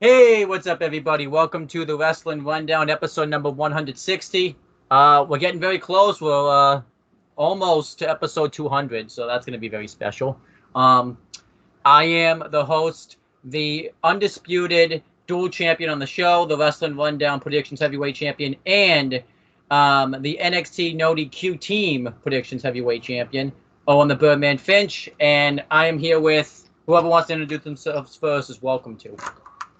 Hey, what's up, everybody? Welcome to the Wrestling Rundown, episode number 160. We're getting very close. We're almost to episode 200, so that's going to be very special. I am the host, the undisputed dual champion on the show, the Wrestling Rundown Predictions Heavyweight Champion, and the NXT No DQ Team Predictions Heavyweight Champion, Owen the Birdman Finch, and I am here with whoever wants to introduce themselves first is welcome to.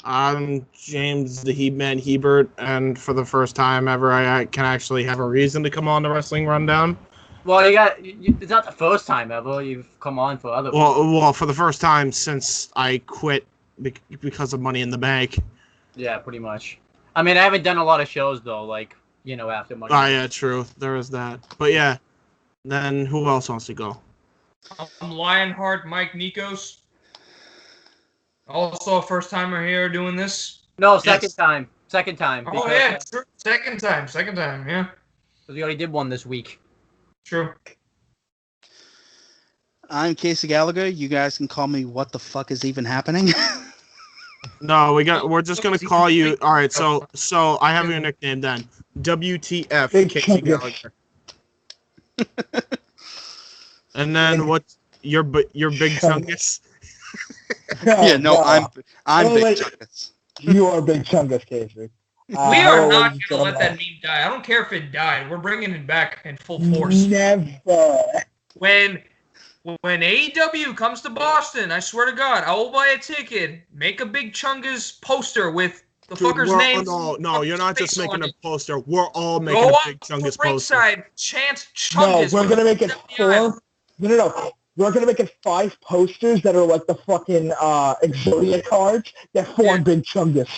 I'm James the He-Man Hebert, and for the first time ever, I can actually have a reason to come on the Wrestling Rundown. Well, it's not the first time ever you've come on for other. Well, for the first time since I quit because of Money in the Bank. Yeah, pretty much. I mean, I haven't done a lot of shows though, after Money. Oh yeah, true. There is that. But yeah, then who else wants to go? I'm Lionheart Mike Nikos. Also a first timer here doing this. No, second time. Oh yeah, true. Second time, yeah. We already did one this week. True. I'm Casey Gallagher. You guys can call me what the fuck is even happening? No, we're just gonna call you. All right, so I have your nickname then. WTF, Casey Gallagher. And then what's your Big Chungus? Yeah, no, I'm Big Chungus. You are Big Chungus, Casey. We are not going to let that meme die. I don't care if it died. We're bringing it back in full force. Never. When AEW comes to Boston, I swear to God, I will buy a ticket, make a Big Chungus poster with the fucker's name. No, you're not just making a poster. We're all making a Big Chungus poster. Ringside, chant Chungus. No, we're going to make it 4. No. We're going to make it 5 posters that are like the fucking Exodia cards that form Big Chungus.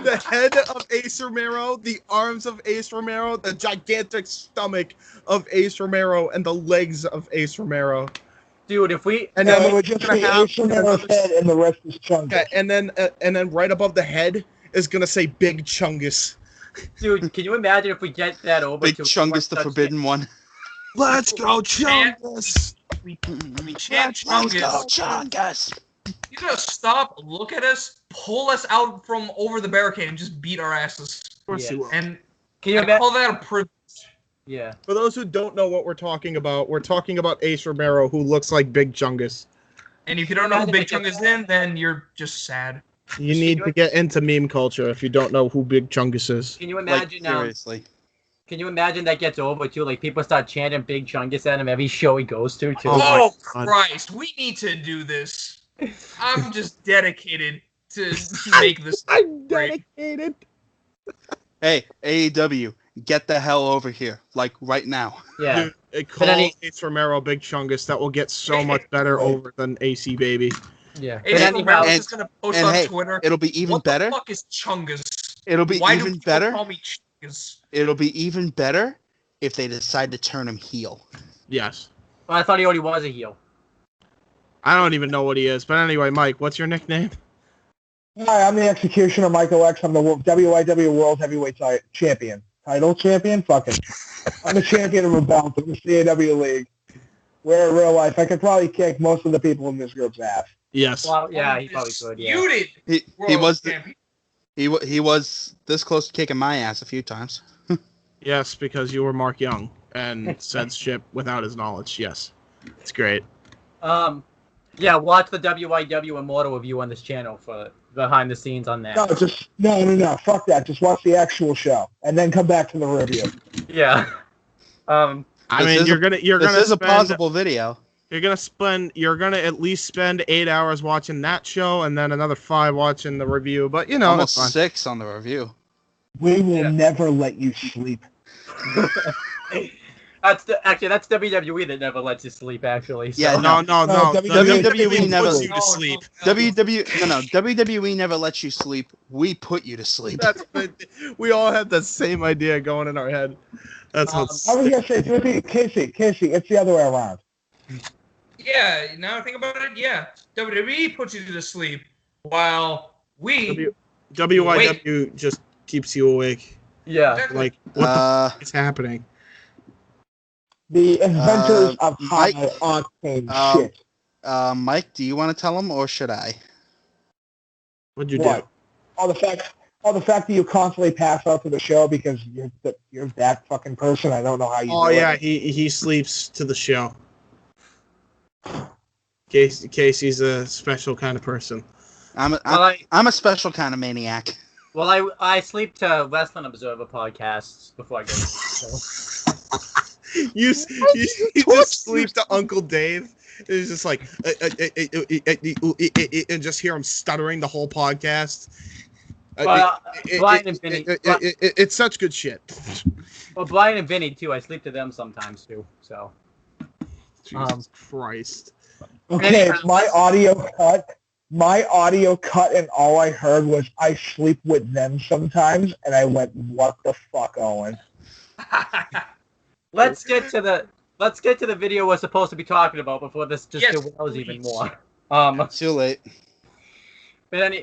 The head of Ace Romero, the arms of Ace Romero, the gigantic stomach of Ace Romero, and the legs of Ace Romero. Dude, if we... And then it would just be Ace Romero's head and the rest is Chungus. Yeah, and then right above the head is going to say Big Chungus. Dude, can you imagine if we get that over Big to... Chungus, the forbidden one. Let's go, Chungus! We chant Chungus. Let's go, Chungus! You gotta stop, look at us, pull us out from over the barricade, and just beat our asses. Of course you will. And can you call that a privilege. Yeah. For those who don't know what we're talking about Ace Romero, who looks like Big Chungus. And if you don't know who Big Chungus is, then you're just sad. You need to get into meme culture if you don't know who Big Chungus is. Can you imagine now? Seriously. Can you imagine that gets over too? Like people start chanting Big Chungus at him every show he goes to too. Oh Christ, we need to do this. I'm just dedicated to make this. I'm dedicated. Hey, AEW, get the hell over here. Like, right now. Yeah. Dude, call Ace Romero Big Chungus. That will get so much better over than AC Baby. Yeah. Ace Romero is going to post on Twitter. It'll be even better. What the fuck is Chungus? It'll be Why even do better. Call me Chungus? It'll be even better if they decide to turn him heel. Yes. Well, I thought he already was a heel. I don't even know what he is. But anyway, Mike, what's your nickname? Hi, I'm the Executioner, Michael X. I'm the WIW World Heavyweight Champion. Title champion? Fuck it. I'm the champion of a belt in the CAW League. Where in real life, I could probably kick most of the people in this group's ass. Yes. Well, yeah, he probably could, yeah. He was this close to kicking my ass a few times. Yes, because you were Mark Young and said shit without his knowledge. Yes. It's great. Yeah, watch the WIW Immortal review on this channel for behind the scenes on that. No. Fuck that. Just watch the actual show and then come back to the review. Yeah. I mean, This is a pausable video. You're gonna at least spend 8 hours watching that show and then another 5 watching the review. But you know, almost 6 on the review. We will never let you sleep. That's WWE that never lets you sleep. Actually, so. Yeah, no. WWE never puts you to sleep. WWE never lets you sleep. We put you to sleep. We all had the same idea going in our head. That's what's. I was gonna say, Casey, it's the other way around. Yeah, now I think about it, yeah. WWE puts you to sleep while we... WIW just keeps you awake. Yeah. Exactly. Like, what the fuck is happening? The inventors of high octane shit. Mike, do you want to tell him or should I? What'd you What? do? Oh, the fact that you constantly pass out to the show because you're that fucking person. I don't know how you Oh do yeah, it. he sleeps to the show. Casey's a special kind of person. I'm a special kind of maniac. Well, I sleep to Wrestling Observer podcasts before I go to sleep. So. You just sleep to Uncle Dave. It's just like and just hear him stuttering the whole podcast. Brian and Vinny. It's such good shit. Well, Brian and Vinny too. I sleep to them sometimes too. So. Jesus Christ. Okay, my audio cut, and all I heard was I sleep with them sometimes, and I went, "What the fuck, Owen?" Let's get to the video we're supposed to be talking about before this just derails even more. Too late. But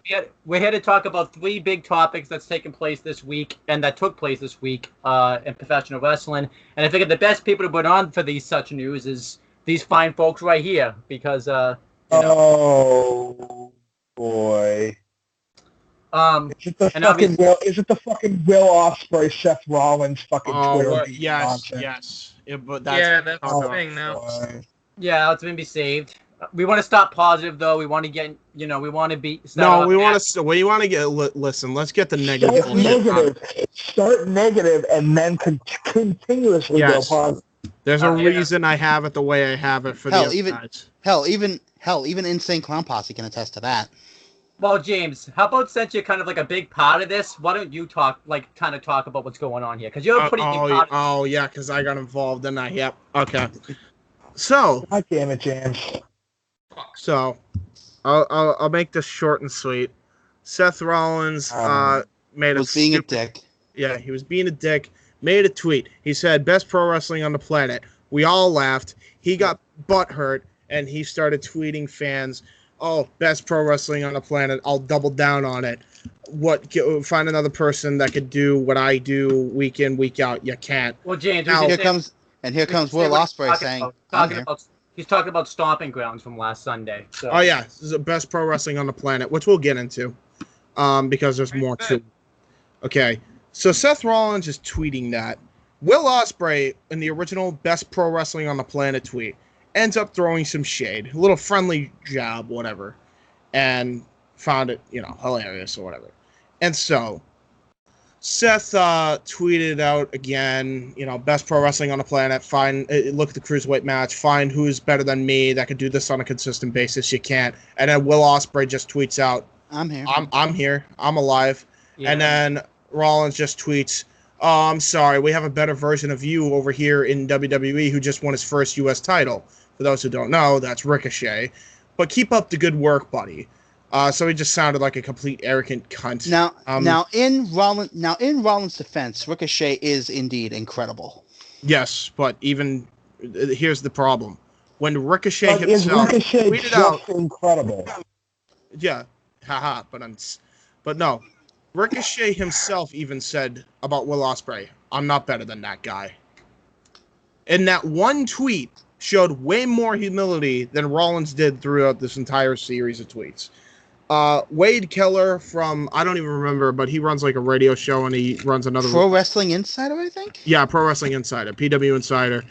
yeah, we're here to talk about 3 big topics that's taken place this week and that took place this week in professional wrestling. And I figured the best people to put on for these such news is these fine folks right here because Oh boy. Is it the fucking Will Ospreay, Seth Rollins fucking Twitter? Yes. But that's the thing now. Boy. Yeah, it's gonna be saved. We want to stop positive though. We want to get, we want to be. We want to get. Listen, let's get the negative. Start negative, and then continuously go positive. There's a reason I have it the way I have it for even Insane Clown Posse can attest to that. Well, James, how about since you're kind of like a big part of this, why don't you talk about what's going on here? Because you're a pretty big part of yeah, because I got involved in that. Yep. Okay. So. God damn it, James. So, I'll make this short and sweet. Seth Rollins was being a dick. Yeah, he was being a dick. Made a tweet. He said, "Best pro wrestling on the planet." We all laughed. He got butthurt, and he started tweeting fans, "Oh, best pro wrestling on the planet. I'll double down on it. Find another person that could do what I do week in, week out. You can't." Well, James, here comes Will Ospreay saying, he's talking about stomping grounds from last Sunday. So. Oh yeah, this is the best pro wrestling on the planet, which we'll get into, because there's more to it. Okay. So Seth Rollins is tweeting that. Will Ospreay, in the original Best Pro Wrestling on the Planet tweet, ends up throwing some shade. A little friendly jab, whatever. And found it, hilarious or whatever. And so, Seth tweeted out again, Best Pro Wrestling on the Planet, look at the Cruiserweight match, find who's better than me that could do this on a consistent basis. You can't. And then Will Ospreay just tweets out, I'm here. I'm here. I'm alive. Yeah. And then Rollins just tweets, "Oh, I'm sorry. We have a better version of you over here in WWE who just won his first U.S. title." For those who don't know, that's Ricochet. But keep up the good work, buddy. So he just sounded like a complete arrogant cunt. Now in Rollins' defense, Ricochet is indeed incredible. Yes, but here's the problem: when Ricochet himself tweeted out, incredible. Yeah, haha. But no. Ricochet himself even said about Will Ospreay, "I'm not better than that guy." And that one tweet showed way more humility than Rollins did throughout this entire series of tweets. Wade Keller from, I don't even remember, but he runs like a radio show and he runs another... Pro Wrestling Insider, I think? Yeah, Pro Wrestling Insider, PW Insider,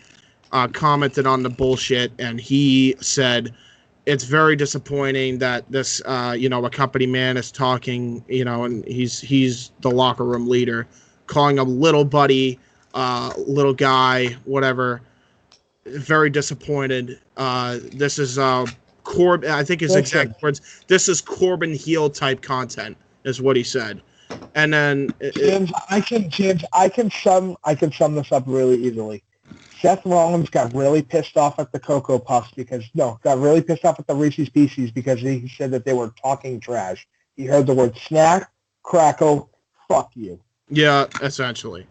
commented on the bullshit, and he said, it's very disappointing that this, a company man is talking, and he's the locker room leader, calling him little buddy, little guy, whatever. Very disappointed. This is Corbin. I think his exact words. This is Corbin heel type content, is what he said. And then James, I can sum this up really easily. Seth Rollins got really pissed off at the Cocoa Puffs got really pissed off at the Reese's Pieces because he said that they were talking trash. He heard the word snack, crackle, fuck you. Yeah, essentially.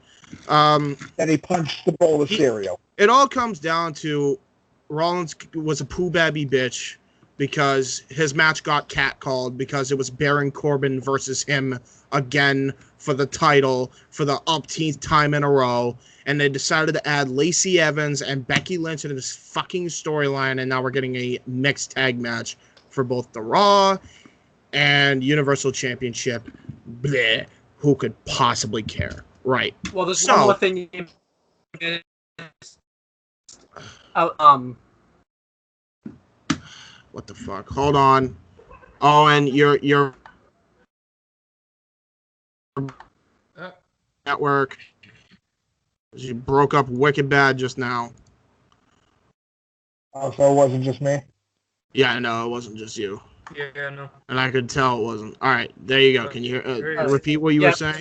And he punched the bowl of cereal. It all comes down to Rollins was a poo babby bitch because his match got catcalled because it was Baron Corbin versus him again for the title for the umpteenth time in a row. and they decided to add Lacey Evans and Becky Lynch into this fucking storyline, and now we're getting a mixed tag match for both the Raw and Universal Championship. Bleh. Who could possibly care? Right. Well, there's one more thing. What the fuck? Hold on. Owen, you're network. You broke up wicked bad just now. Oh, so it wasn't just me? Yeah, no, it wasn't just you. Yeah, no. And I could tell it wasn't. All right, there you go. Can you repeat what you were saying?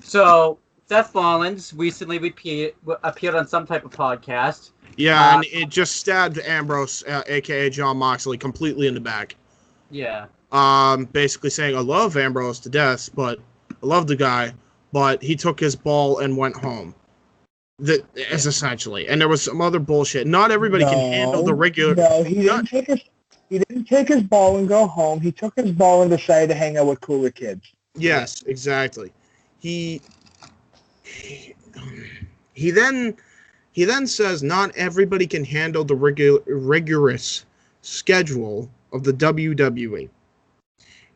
So, Seth Rollins recently appeared on some type of podcast. Yeah, and it just stabbed Ambrose, a.k.a. John Moxley, completely in the back. Yeah. Basically saying, I love Ambrose to death, but I love the guy, but he took his ball and went home. That is essentially. And there was some other bullshit. Not everybody can handle the regular... No, he didn't take his ball and go home. He took his ball and decided to hang out with cooler kids. Yes, exactly. He then says not everybody can handle the rigorous schedule of the WWE.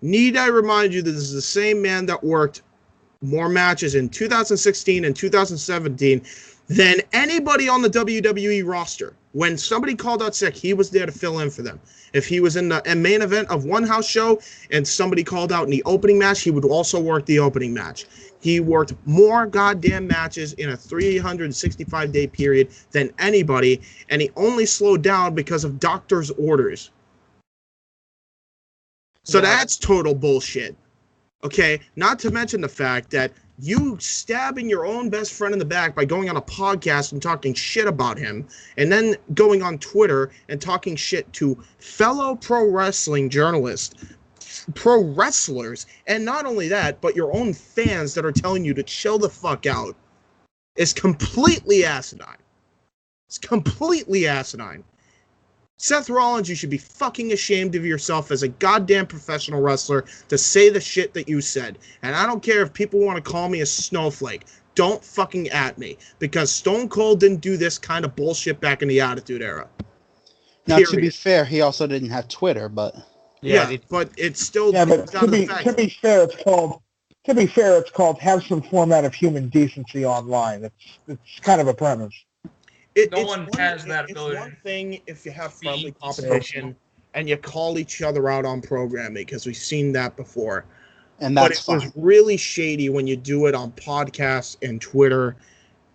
Need I remind you that this is the same man that worked more matches in 2016 and 2017 than anybody on the WWE roster. When somebody called out sick, he was there to fill in for them. If he was in the main event of one house show and somebody called out in the opening match, he would also work the opening match. He worked more goddamn matches in a 365-day period than anybody, and he only slowed down because of doctor's orders. So that's total bullshit. Okay? Not to mention the fact that you stabbing your own best friend in the back by going on a podcast and talking shit about him, and then going on Twitter and talking shit to fellow pro wrestling journalists, pro wrestlers, and not only that, but your own fans that are telling you to chill the fuck out, is completely asinine. It's completely asinine. Seth Rollins, you should be fucking ashamed of yourself as a goddamn professional wrestler to say the shit that you said. And I don't care if people want to call me a snowflake. Don't fucking at me. Because Stone Cold didn't do this kind of bullshit back in the Attitude Era. Now, to be fair, he also didn't have Twitter, but... Yeah, but it's still... Yeah, but to be fair, it's called have some format of human decency online. It's kind of a premise. No one has that ability. It's one thing if you have friendly competition and you call each other out on programming, because we've seen that before. And that's fine. But it was really shady when you do it on podcasts and Twitter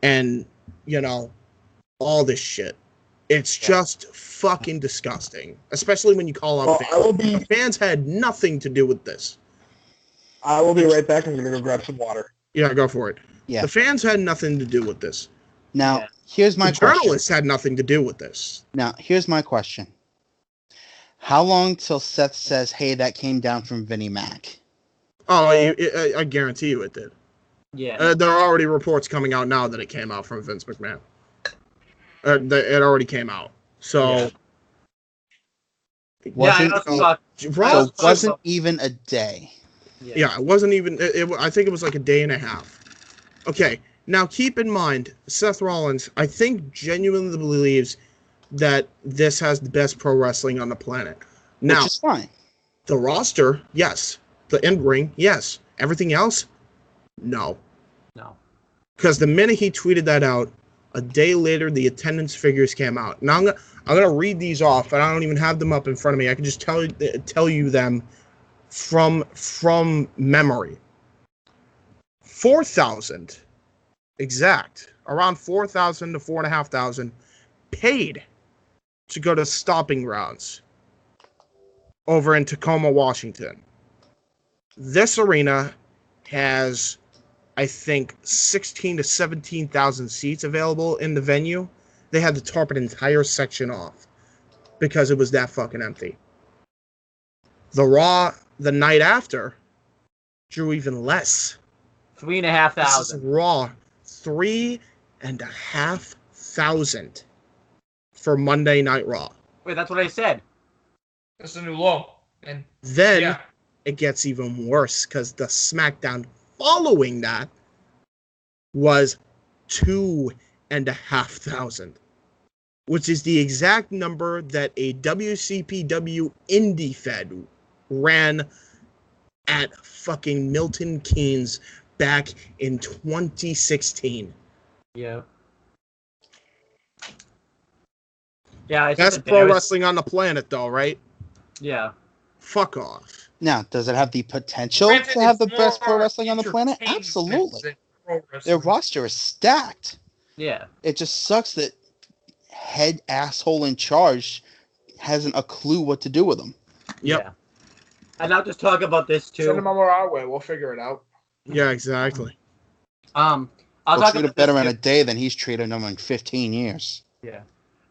and, you know, all this shit. It's just fucking disgusting, especially when you call out fans. Fans had nothing to do with this. I will be right back. I'm going to go grab some water. Yeah, go for it. Yeah. The fans had nothing to do with this. Now, here's my question. Journalists had nothing to do with this. Now, here's my question. How long till Seth says, hey, that came down from Vinnie Mac? Oh, I guarantee you it did. Yeah. There are already reports coming out now that it came out from Vince McMahon. It already came out. So... It wasn't even a day. Yeah, it wasn't even... I think it was like a day and a half. Okay, now keep in mind, Seth Rollins, I think, genuinely believes that this has the best pro wrestling on the planet. Now, which is fine. The roster, yes. The in-ring, yes. Everything else, no. No. Because the minute he tweeted that out, a day later, the attendance figures came out. Now, I'm gonna read these off, and I don't even have them up in front of me. I can just tell you them from memory. 4,000 exact, around 4,000 to 4,500 paid to go to stomping grounds over in Tacoma, Washington. This arena has, I think, 16 to 17,000 seats available in the venue. They had to tarp an entire section off because it was that fucking empty. The Raw the night after drew even less. 3,500. This is Raw. 3,500 for Monday Night Raw. Wait, that's what I said. That's the new low. And then it gets even worse because the SmackDown following that was 2,500, which is the exact number that a WCPW Indie Fed ran at fucking Milton Keynes back in 2016. Yeah. Yeah, it's That's just pro embarrassing. wrestling on the planet, though, right? Yeah. Fuck off. Now, does it have the potential Granted, to have it's the best pro more wrestling on the planet? entertainment Absolutely. than pro Their wrestling. roster is stacked. Yeah. It just sucks that head asshole in charge hasn't a clue what to do with them. Yep. Yeah. And I'll just talk about this too. Send them over our way. We'll figure it out. Yeah, exactly. I'll We'll talk treat about it better this in too. a day than he's treated them in 15 years. Yeah.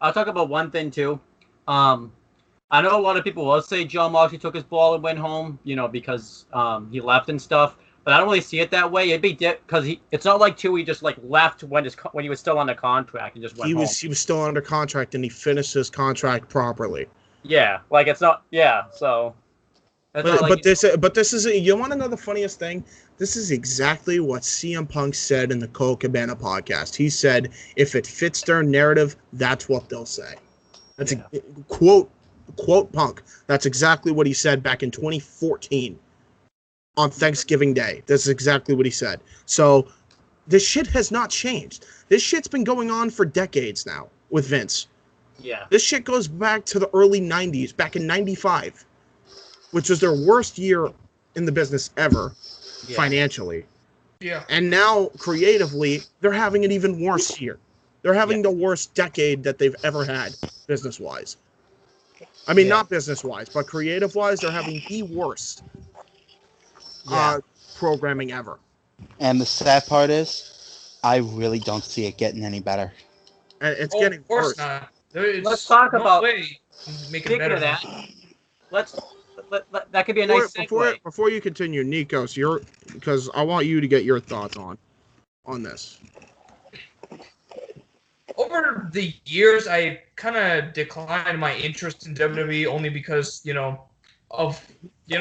I'll talk about one thing too. I know a lot of people will say John Moxley took his ball and went home, because he left and stuff. But I don't really see it that way. It'd be because it's not like he just like left when he was still on the contract and just went home. He was still under contract and he finished his contract properly. Yeah, like it's not. Yeah, so. But this is you want to know the funniest thing? This is exactly what CM Punk said in the Cole Cabana podcast. He said, if it fits their narrative, that's what they'll say. That's a quote Punk. That's exactly what he said back in 2014 on Thanksgiving Day. That's exactly what he said. So this shit has not changed. This shit's been going on for decades now with Vince. Yeah. This shit goes back to the early 90s, back in 95, which was their worst year in the business ever, financially. Yeah. And now, creatively, they're having an even worse year. They're having the worst decade that they've ever had, business-wise. I mean, not business-wise, but creative-wise, they're having the worst programming ever. And the sad part is, I really don't see it getting any better. And it's getting of course worse. not. Let's talk about. Make it Speaking better. of that, that could be a nice segue. Before you continue, Nikos, because I want you to get your thoughts on this. Over the years, I kind of declined my interest in WWE only because, you're not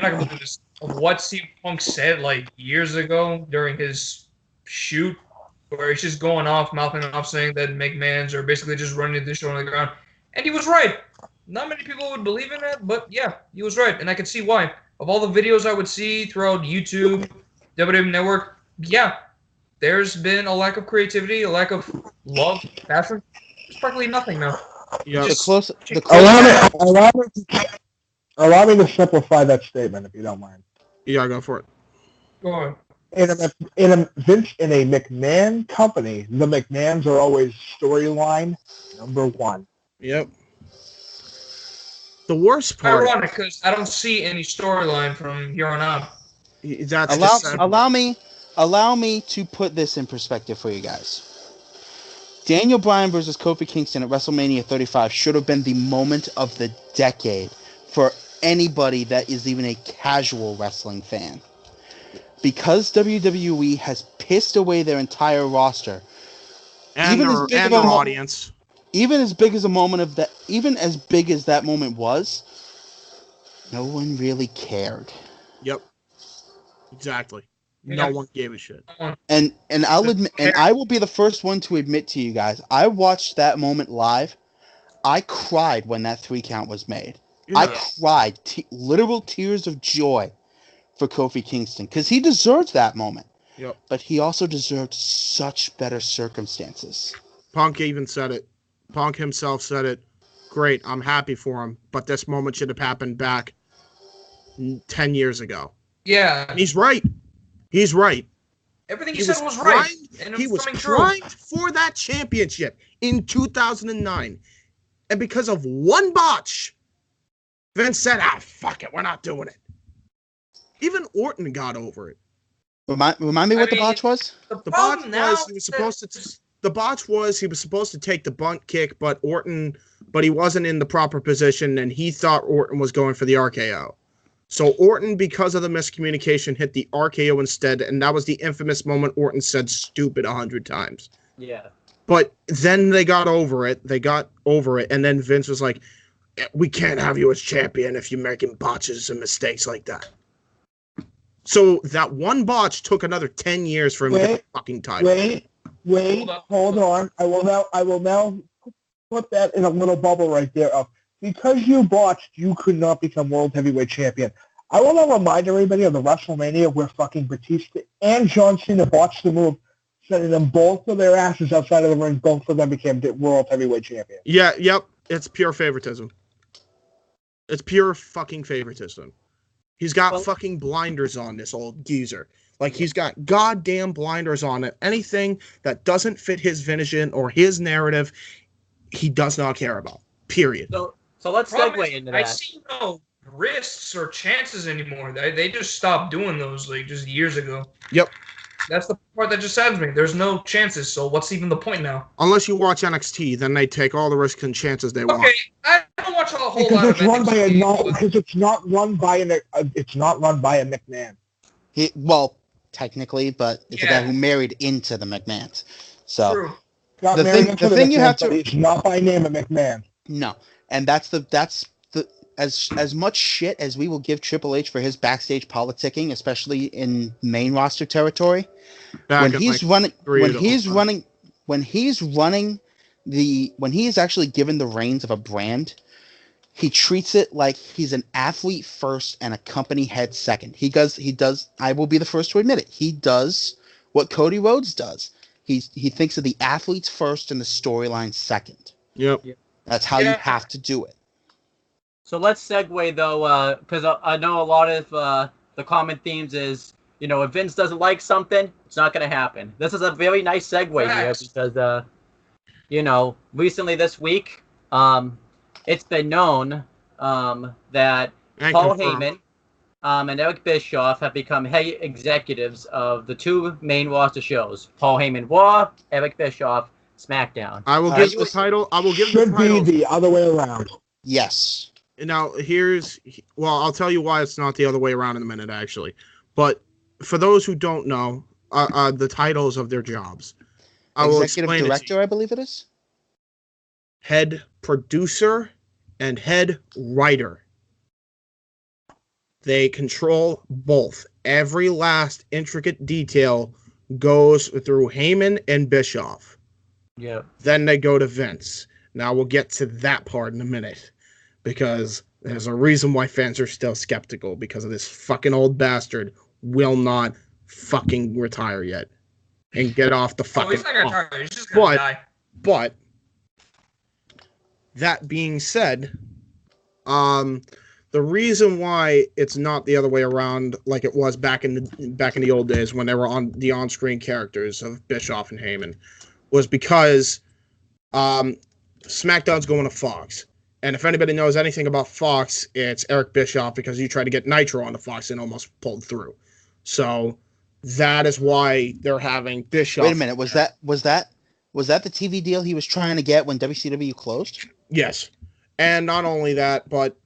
gonna believe this, of what CM Punk said like years ago during his shoot, where he's just going off, mouthing off, saying that McMahon's are basically just running the show on the ground, and he was right. Not many people would believe in that, but yeah, he was right, and I could see why. Of all the videos I would see throughout YouTube, WWE Network, yeah, there's been a lack of creativity, a lack of love, passion. There's practically nothing now. Yeah. Allow me to simplify that statement, if you don't mind. Yeah, go for it. Go on. In a McMahon company, the McMahons are always storyline number one. Yep. The worst part. Ironic, because I don't see any storyline from here on out. Allow me to put this in perspective for you guys. Daniel Bryan versus Kofi Kingston at WrestleMania 35 should have been the moment of the decade for anybody that is even a casual wrestling fan. Because WWE has pissed away their entire roster, And their audience. Even as big as that moment was, no one really cared. Yep. Exactly. No one gave a shit. And I'll admit, and I will be the first one to admit to you guys, I watched that moment live. I cried when that 3 count was made. Yeah. I cried literal tears of joy for Kofi Kingston because he deserves that moment. Yep. But he also deserved such better circumstances. Punk even said it. Punk himself said it. Great, I'm happy for him, but this moment should have happened back 10 years ago. Yeah. And he's right. He's right. Everything he said was right. And he was primed for that championship in 2009. And because of one botch, Vince said, fuck it, we're not doing it. Even Orton got over it. Remind me what the botch was? The botch was he was supposed to take the bunt kick, but he wasn't in the proper position, and he thought Orton was going for the RKO. So Orton, because of the miscommunication, hit the RKO instead, and that was the infamous moment Orton said stupid 100 times. Yeah. But then they got over it. And then Vince was like, we can't have you as champion if you're making botches and mistakes like that. So that one botch took another 10 years for him to get the fucking title. Wait, hold on. I will now put that in a little bubble right there of because you botched, you could not become World Heavyweight Champion. I want to remind everybody of the WrestleMania where fucking Batista and John Cena botched the move, sending them both of their asses outside of the ring. Both of them became World Heavyweight Champion. Yeah, yep. It's pure favoritism. It's pure fucking favoritism. He's got fucking blinders on, this old geezer. Like, he's got goddamn blinders on it. Anything that doesn't fit his vision or his narrative, he does not care about. Period. So let's segue into that. I see no risks or chances anymore. They just stopped doing those like just years ago. Yep. That's the part that just saddens me. There's no chances, so what's even the point now? Unless you watch NXT, then they take all the risks and chances they want. Okay, I don't watch a whole Because lot it's of run by a NXT. because it's not run by a McMahon. Well, technically, but it's a guy who married into the McMahons. So True. Got The married thing- into the thing you McMahon, have to- but it's not by name a McMahon. no, and that's the as much shit as we will give Triple H for his backstage politicking, especially in main roster territory. When he's actually given the reins of a brand, he treats it like he's an athlete first and a company head second. He does. I will be the first to admit it. He does what Cody Rhodes does. He thinks of the athletes first and the storyline second. Yep. That's how you have to do it. So let's segue though, because I know a lot of the common themes is, if Vince doesn't like something, it's not going to happen. This is a very nice segue here because, recently this week, it's been known that Paul Heyman and Eric Bischoff have become head executives of the two main roster shows: Paul Heyman Raw, Eric Bischoff SmackDown. I will give the title. I will give the Should title. be the other way around. Yes. Now, I'll tell you why it's not the other way around in a minute, actually. But for those who don't know, the titles of their jobs, I will explain Executive director, I believe it is. Head producer and head writer. They control both. Every last intricate detail goes through Heyman and Bischoff. Yeah. Then they go to Vince. Now we'll get to that part in a minute, because there's a reason why fans are still skeptical, because of this fucking old bastard will not fucking retire yet and get off the fucking. He's not gonna retire. He's just gonna die. But that being said, the reason why it's not the other way around like it was back in the old days when they were on the on-screen characters of Bischoff and Heyman was because SmackDown's going to Fox. And if anybody knows anything about Fox, it's Eric Bischoff, because he tried to get Nitro on the Fox and almost pulled through. So that is why they're having Bischoff. Wait a minute. Was that the TV deal he was trying to get when WCW closed? Yes. And not only that, but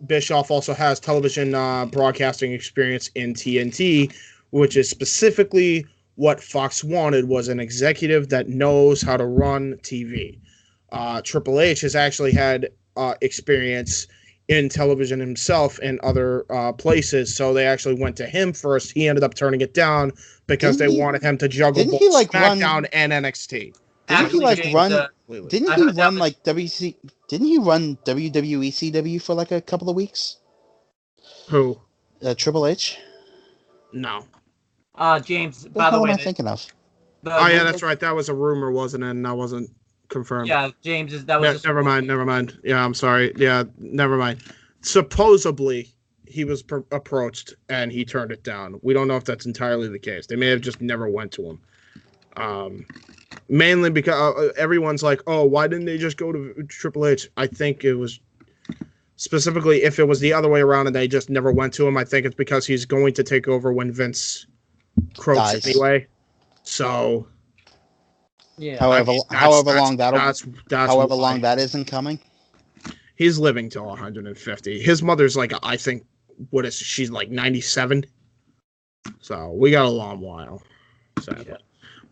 Bischoff also has television broadcasting experience in TNT, which is specifically what Fox wanted, was an executive that knows how to run TV. Triple H has actually had experience in television himself in other places, so they actually went to him first. He ended up turning it down because they wanted him to juggle both SmackDown and NXT. Didn't he run WWE CW for like a couple of weeks? Who? Triple H? No. James, What by the the hell way, am I thinking of? Yeah, that's right. That was a rumor, wasn't it? And that wasn't confirmed. Yeah, James, that was. Never mind. Yeah, I'm sorry. Yeah, never mind. Supposedly, he was approached and he turned it down. We don't know if that's entirely the case. They may have just never went to him. Mainly because everyone's like, oh, why didn't they just go to Triple H? I think it was specifically if it was the other way around and they just never went to him. I think it's because he's going to take over when Vince croaks anyway. So, yeah. However long that isn't coming. He's living till 150. His mother's like, I think, she's like 97. So we got a long while. Sadly. Yeah.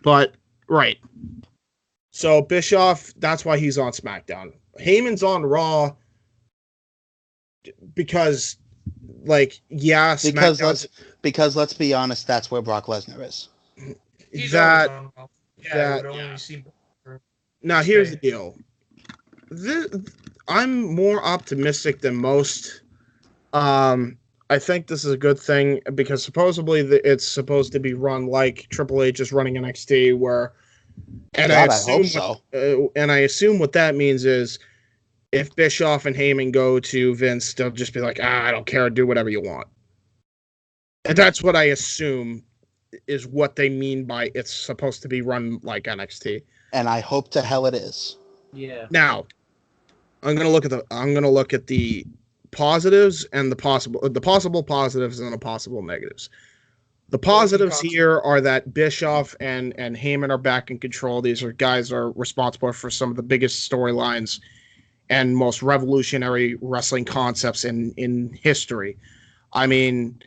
But right. So Bischoff, that's why he's on SmackDown. Heyman's on Raw because let's be honest, that's where Brock Lesnar is. Yeah, it would only seem. Now, here's the deal. I'm more optimistic than most. I think this is a good thing because supposedly it's supposed to be run like Triple H is running NXT, where, and God, I hope so. And I assume what that means is if Bischoff and Heyman go to Vince, they'll just be like, I don't care, do whatever you want. And that's what I assume is what they mean by it's supposed to be run like NXT. And I hope to hell it is. Yeah. Now, I'm gonna look at the positives and the possible positives and the possible negatives. The positives here are that Bischoff and Heyman are back in control. These are guys are responsible for some of the biggest storylines and most revolutionary wrestling concepts in history. I mean,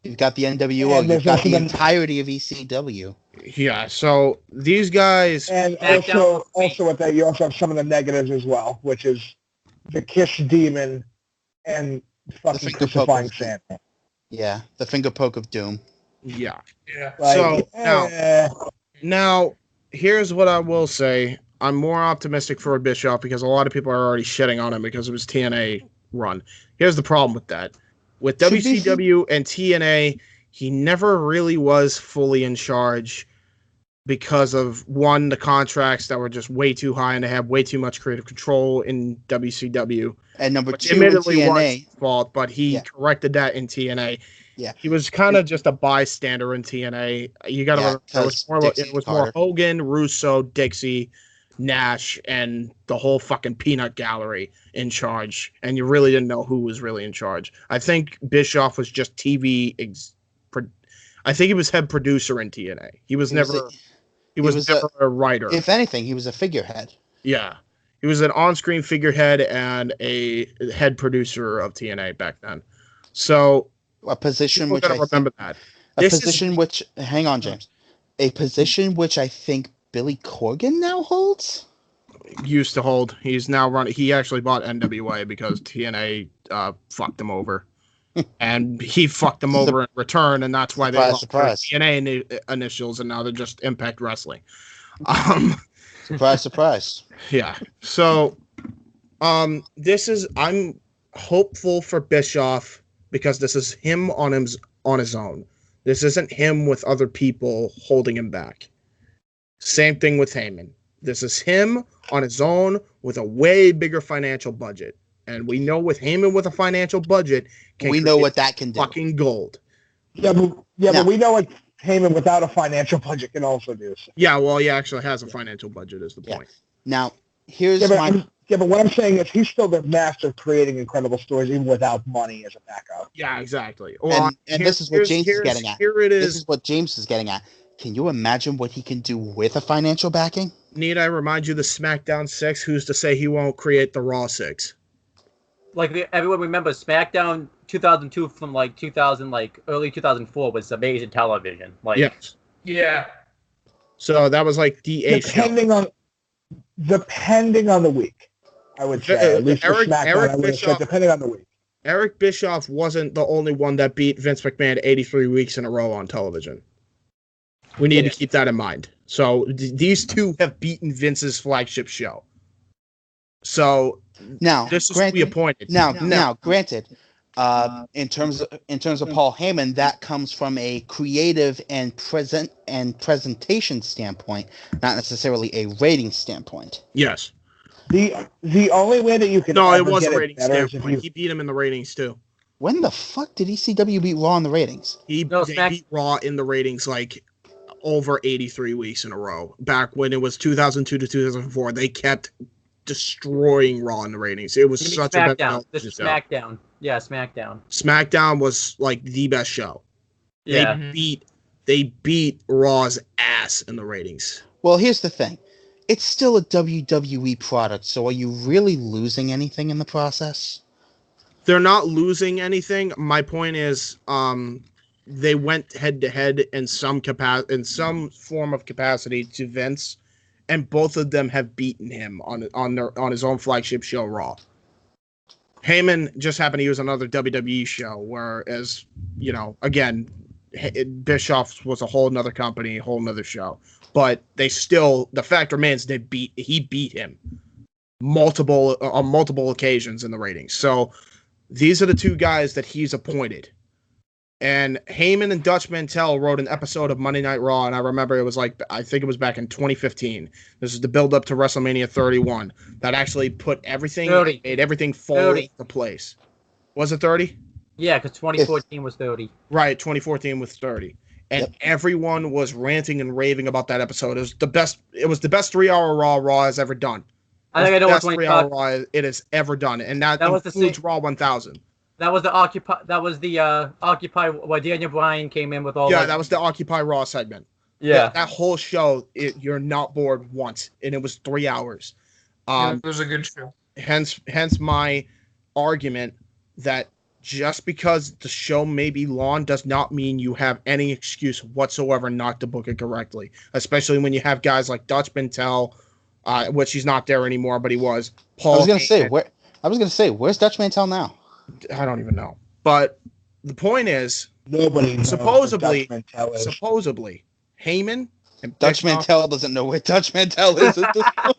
you've got the NWO, you've got the entirety of ECW. Yeah, so these guys, and also with that, you also have some of the negatives as well, which is the Kiss Demon and fucking crucifying Santa. Yeah, the finger poke of doom. Yeah. Like, so now, here's what I will say. I'm more optimistic for a Bischoff because a lot of people are already shitting on him because of his TNA run. Here's the problem with that. With WCW and TNA, he never really was fully in charge because of, one, the contracts that were just way too high and they had way too much creative control in WCW. And number two, in TNA. Was his fault, but he corrected that in TNA. Yeah. He was kind of just a bystander in TNA. You got to remember, it was more Hogan, Russo, Dixie, Nash, and the whole fucking peanut gallery in charge. And you really didn't know who was really in charge. I think Bischoff was just I think he was head producer in TNA. He was never a writer. If anything, he was a figurehead. Yeah. He was an on-screen figurehead and a head producer of TNA back then. So a position which hang on, James. A position which I think Billy Corgan now holds? Used to hold. He's now running. He actually bought NWA because TNA fucked him over. And he fucked them over in return, and that's why they lost their TNA initials, and now they're just Impact Wrestling. Surprise. Yeah. So, I'm hopeful for Bischoff because this is him on his own. This isn't him with other people holding him back. Same thing with Heyman. This is him on his own with a way bigger financial budget. And we know with Heyman with a financial budget, we know what that can do. Fucking gold. But we know what Heyman without a financial budget can also do. So. Yeah, well, he actually has a financial budget is the point. Now, here's but what I'm saying is he's still the master of creating incredible stories even without money as a backup. Yeah, exactly. Well, and this is what James is getting at. Here it is. This is what James is getting at. Can you imagine what he can do with a financial backing? Need I remind you the SmackDown 6? Who's to say he won't create the Raw 6? Like everyone remembers, SmackDown 2002 from like 2000, like early 2004 was amazing television. Like, yes. Yeah. So that was like the depending on the week, I would say. At least for SmackDown, I would have said depending on the week. Eric Bischoff wasn't the only one that beat Vince McMahon 83 weeks in a row on television. We need to keep that in mind. So these two have beaten Vince's flagship show. So now this is to be appointed. Now, granted, in terms of Paul Heyman, that comes from a creative and presentation standpoint, not necessarily a rating standpoint. Yes. The only way that you can it was a rating standpoint. He beat him in the ratings too. When the fuck did ECW beat Raw in the ratings? They beat Raw in the ratings like over 83 weeks in a row. Back when it was 2002 to 2004, they kept destroying Raw in the ratings. It was such a bad SmackDown. Yeah, SmackDown. SmackDown was like the best show. Yeah. They beat Raw's ass in the ratings. Well, here's the thing. It's still a WWE product, so are you really losing anything in the process? They're not losing anything. My point is, they went head to head in some form of capacity to Vince, and both of them have beaten him on his own flagship show, Raw. Heyman just happened to use another WWE show, whereas, again, Bischoff was a whole nother company, a whole nother show. But they still, the fact remains, he beat him on multiple occasions in the ratings. So these are the two guys that he's appointed. And Heyman and Dutch Mantell wrote an episode of Monday Night Raw, and I remember it was I think it was back in 2015. This is the build up to WrestleMania 31 that actually put everything, 30. made everything fall 30. into place. Was it 30? Yeah, because 2014 was 30. Right, 2014 was 30. And everyone was ranting and raving about that episode. It was the best. It was the best 3-hour Raw has ever done. I think I know best what 3-hour Raw it has ever done, and that was the includes same- Raw 1000. That was the Occupy where Daniel Bryan came in with all. Yeah, that was the Occupy Raw segment. Yeah, that whole show, you're not bored once, and it was 3 hours. It was a good show. Hence my argument that just because the show may be long does not mean you have any excuse whatsoever not to book it correctly. Especially when you have guys like Dutch Mantell, which he's not there anymore, but he was. Paul. I was gonna say, where's Dutch Mantell now? I don't even know. But the point is, Nobody knows supposedly, what Dutch Mantell is. Heyman and Dutch Bischoff- Mantell doesn't know where Dutch Mantell is at this point.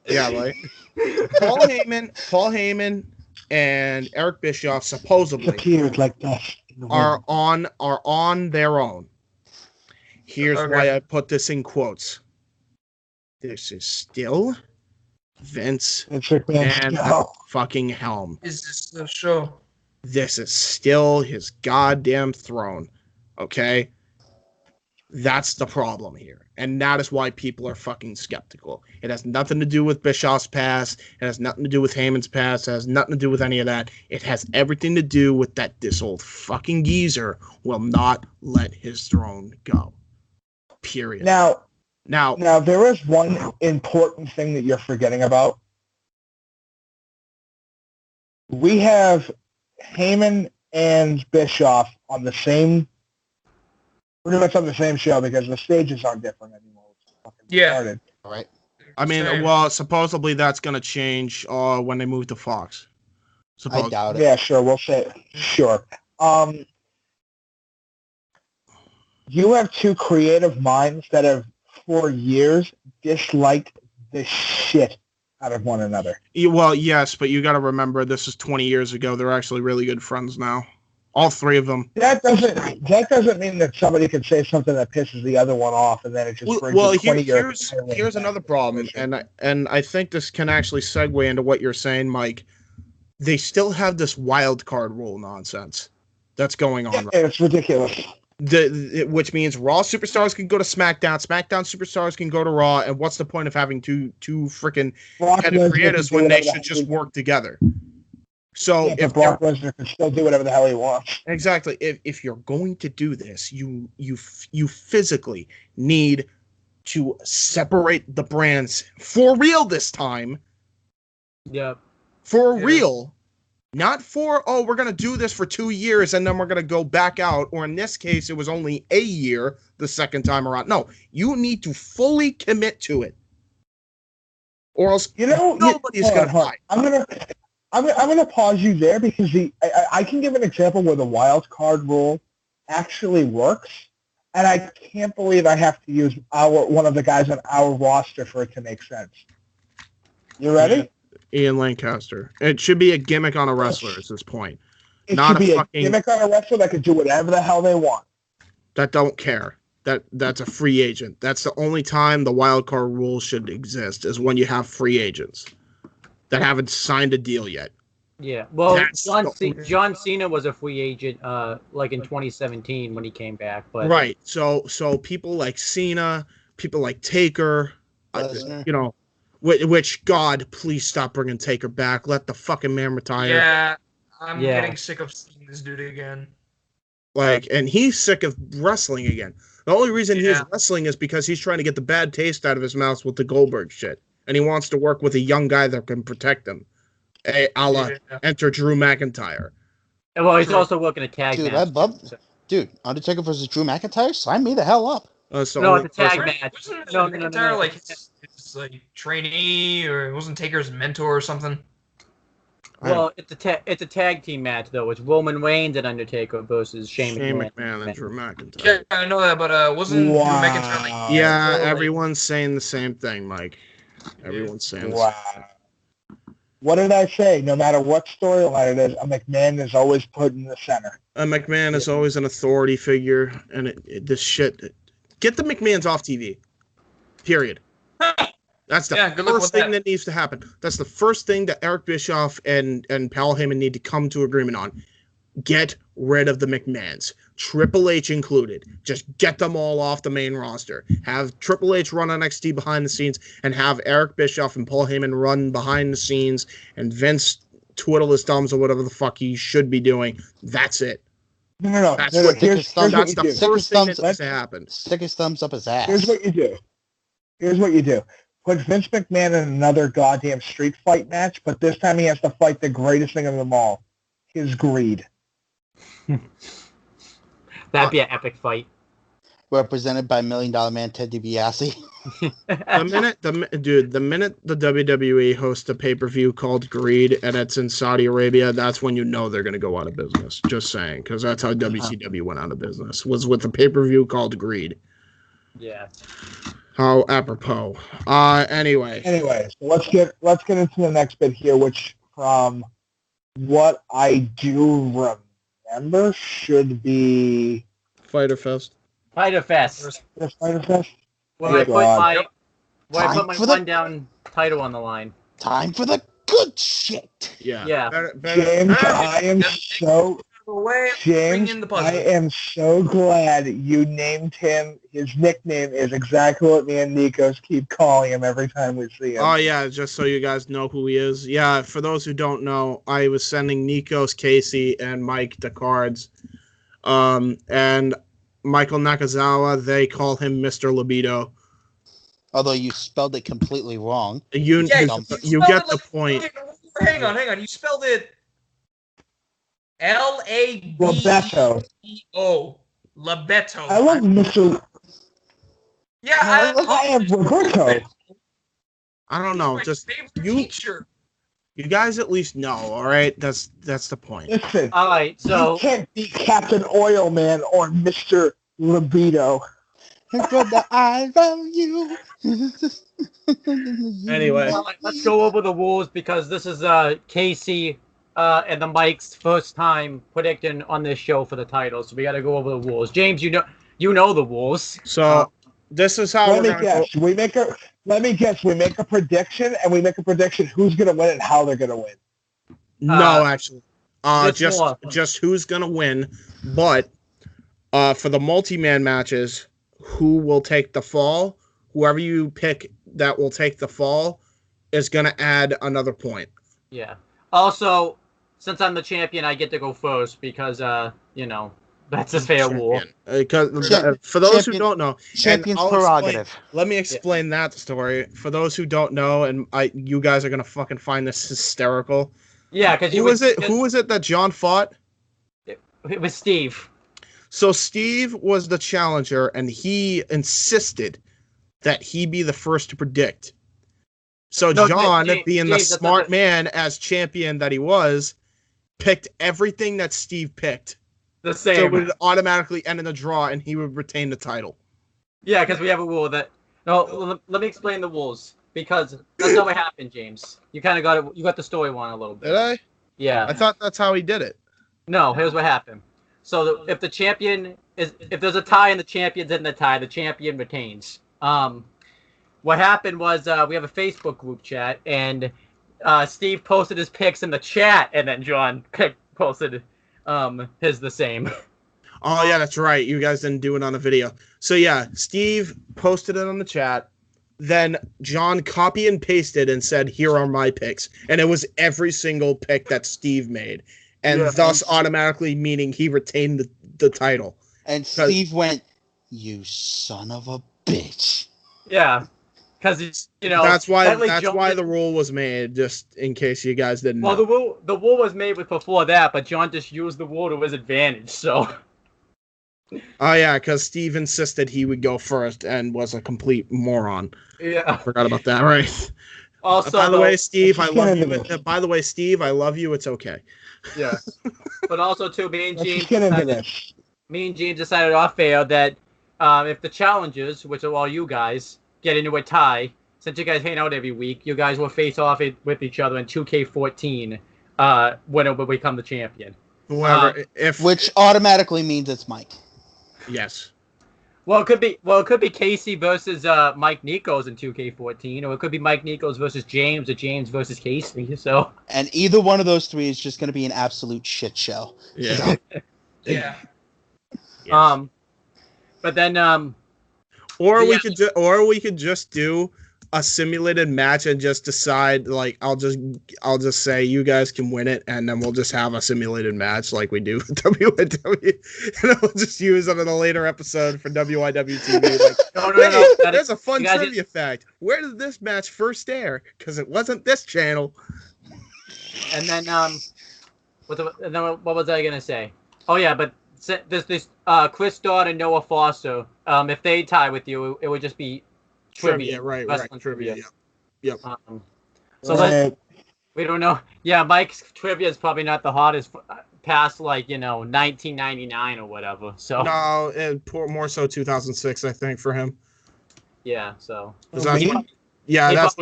Yeah, right. Paul Heyman, and Eric Bischoff supposedly Appeared like dust in the are wind. on their own. Here's why I put this in quotes. This is still Vince Vince McMahon's and show. fucking helm. Is this the show? This is still his goddamn throne. Okay? That's the problem here. And that is why people are fucking skeptical. It has nothing to do with Bischoff's past. It has nothing to do with Heyman's past. It has nothing to do with any of that. It has everything to do with that this old fucking geezer will not let his throne go. Period. Now, Now, there is one important thing that you're forgetting about. We have Heyman and Bischoff on the same, pretty much on the same show because the stages aren't different anymore. Started. All right. I mean, Same. well, supposedly that's going to change when they move to Fox. I doubt it. Yeah, sure. We'll say sure. You have two creative minds that have, for years, disliked the shit out of one another. Well, yes, but you got to remember this is 20 years ago. They're actually really good friends now. All three of them. That doesn't mean that somebody can say something that pisses the other one off, and then it just brings a 20-year. Here's another problem, and I think this can actually segue into what you're saying, Mike. They still have this wild card rule nonsense that's going on. Yeah, it's ridiculous. Which means Raw superstars can go to SmackDown, SmackDown superstars can go to Raw, and what's the point of having two freaking head of creators when they should just work together? So if Brock Lesnar can still do whatever the hell he wants. Exactly. If you're going to do this, you physically need to separate the brands for real this time. yeah. For real. Not for, we're going to do this for 2 years and then we're going to go back out. Or in this case, it was only a year the second time around. No, you need to fully commit to it. Or else nobody's going to fight. I'm going to pause you there because I can give an example where the wild card rule actually works, and I can't believe I have to use one of the guys on our roster for it to make sense. You ready? Ian Lancaster. It should be a gimmick on a wrestler at this point. It should be a gimmick on a wrestler that can do whatever the hell they want. That don't care. That's a free agent. That's the only time the wild card rule should exist is when you have free agents that haven't signed a deal yet. Yeah. Well, John Cena was a free agent like in 2017 when he came back. But right. So people like Cena, people like Taker, which God, please stop bringing Taker back. Let the fucking man retire. Yeah, I'm getting sick of seeing this dude again. And he's sick of wrestling again. The only reason he's wrestling is because he's trying to get the bad taste out of his mouth with the Goldberg shit. And he wants to work with a young guy that can protect him. Enter Drew McIntyre. Well, he's also working a tag Dude, match. Undertaker versus Drew McIntyre? Sign me the hell up. It's a tag match. Wasn't No. McIntyre like his like trainee, or wasn't Taker's mentor or something? Well, it's a tag team match though. It's Roman Reigns and Undertaker versus Shane McMahon and Drew McIntyre. Yeah, I know that, but wasn't Drew McIntyre like? Yeah, everyone's saying the same thing, Mike. Everyone's saying the same thing. What did I say? No matter what storyline it is, a McMahon is always put in the center. A McMahon is always an authority figure, and this shit. Get the McMahons off TV. Period. That's the first thing that needs to happen. That's the first thing that Eric Bischoff and Paul Heyman need to come to agreement on. Get rid of the McMahons. Triple H included. Just get them all off the main roster. Have Triple H run NXT behind the scenes and have Eric Bischoff and Paul Heyman run behind the scenes and Vince twiddle his thumbs or whatever the fuck he should be doing. That's it. No. That's Here's the first thing that needs to happen. Stick his thumbs up his ass. Here's what you do. Put Vince McMahon in another goddamn street fight match, but this time he has to fight the greatest thing of them all, his greed. That'd be an epic fight. Represented by $1 Million Man Ted DiBiase. the minute the WWE hosts a pay-per-view called Greed and it's in Saudi Arabia, that's when you know they're going to go out of business. Just saying, because that's how WCW went out of business, was with a pay-per-view called Greed. Yeah. How apropos. Anyway, so let's get into the next bit here, which from what I do remember should be Fyter Fest. Fyter Fest. Fyter Fest. Well, I put my one-down title on the line. Time for the good shit. Yeah. James, I am so glad you named him. His nickname is exactly what me and Nikos keep calling him every time we see him. Oh, yeah, just so you guys know who he is. Yeah, for those who don't know, I was sending Nikos, Casey, and Mike the cards. And Michael Nakazawa, they call him Mr. Libido. Although you spelled it completely wrong. You get the point. Hang on. You spelled it Labetto. Labetto. I love Mr. Yeah, I am Roberto. I don't know. Just you guys at least know, all right? That's the point. Listen, all right, so you can't be Captain Oil Man or Mr. Libido. Brother, I love you. Anyway, let's go over the rules because this is Casey and the Mike's first time predicting on this show for the title, so we got to go over the rules. James, you know the rules. So this is how Let me guess. We make a prediction, and we make a prediction who's going to win and how they're going to win. No, actually, just who's going to win. But for the multi-man matches, who will take the fall? Whoever you pick that will take the fall is going to add another point. Yeah. Also, since I'm the champion, I get to go first because that's a fair rule. For those who don't know, champion's prerogative. Let me explain that story. For those who don't know, and you guys are gonna fucking find this hysterical. Yeah, because who was it that John fought? It was Steve. So Steve was the challenger, and he insisted that he be the first to predict. So John, being the smart man as champion that he was, picked everything that Steve picked. The same. So it would automatically end in a draw, and he would retain the title. Yeah, because we have a rule that... No, let me explain the rules, because that's how it happened, James. You kind of got it. You got the story wrong a little bit. Did I? Yeah. I thought that's how he did it. No, here's what happened. So if the champion if there's a tie and the champion's in the tie, the champion retains. What happened was we have a Facebook group chat, and Steve posted his picks in the chat, and then John posted his the same. Oh, yeah, that's right. You guys didn't do it on a video. So, yeah, Steve posted it on the chat. Then John copy and pasted and said, here are my picks. And it was every single pick that Steve made. And thus automatically meaning he retained the title. And Steve went, you son of a bitch. Yeah. Because, That's why the rule was made, just in case you guys didn't know. Well, the rule was made before that, but John just used the rule to his advantage, so... Oh, yeah, because Steve insisted he would go first and was a complete moron. Yeah. I forgot about that, right? Also, by the way, Steve, I let's love get you. into this. By the way, Steve, I love you. It's okay. yeah. But also, too, me and Let's James just get into decided, this. off air that if the challengers, which are all you guys, get into a tie, since you guys hang out every week, you guys will face off with each other in 2K14 when it will become the champion. Whoever, if Which automatically means it's Mike. yes, Well, it could be Casey versus Mike Nikos in 2K14, or it could be Mike Nikos versus James, or James versus Casey. So, And either one of those three is just going to be an absolute shit show. yeah, Yeah. yes. But then Or yeah. we could just do a simulated match and just decide, like, I'll just say you guys can win it, and then we'll just have a simulated match like we do with WIW, and we'll just use it in a later episode for WIW TV. Like, no. There's a fun you guys trivia fact. Where did this match first air? Because it wasn't this channel. And then what was I gonna say? Oh yeah, but there's this Chris Dodd and Noah Foster. If they tie with you, it would just be trivia, right, wrestling trivia. Yep. So we don't know. Yeah, Mike's trivia is probably not the hottest past 1999 or whatever. So No, more so 2006, I think, for him. yeah. So That's He when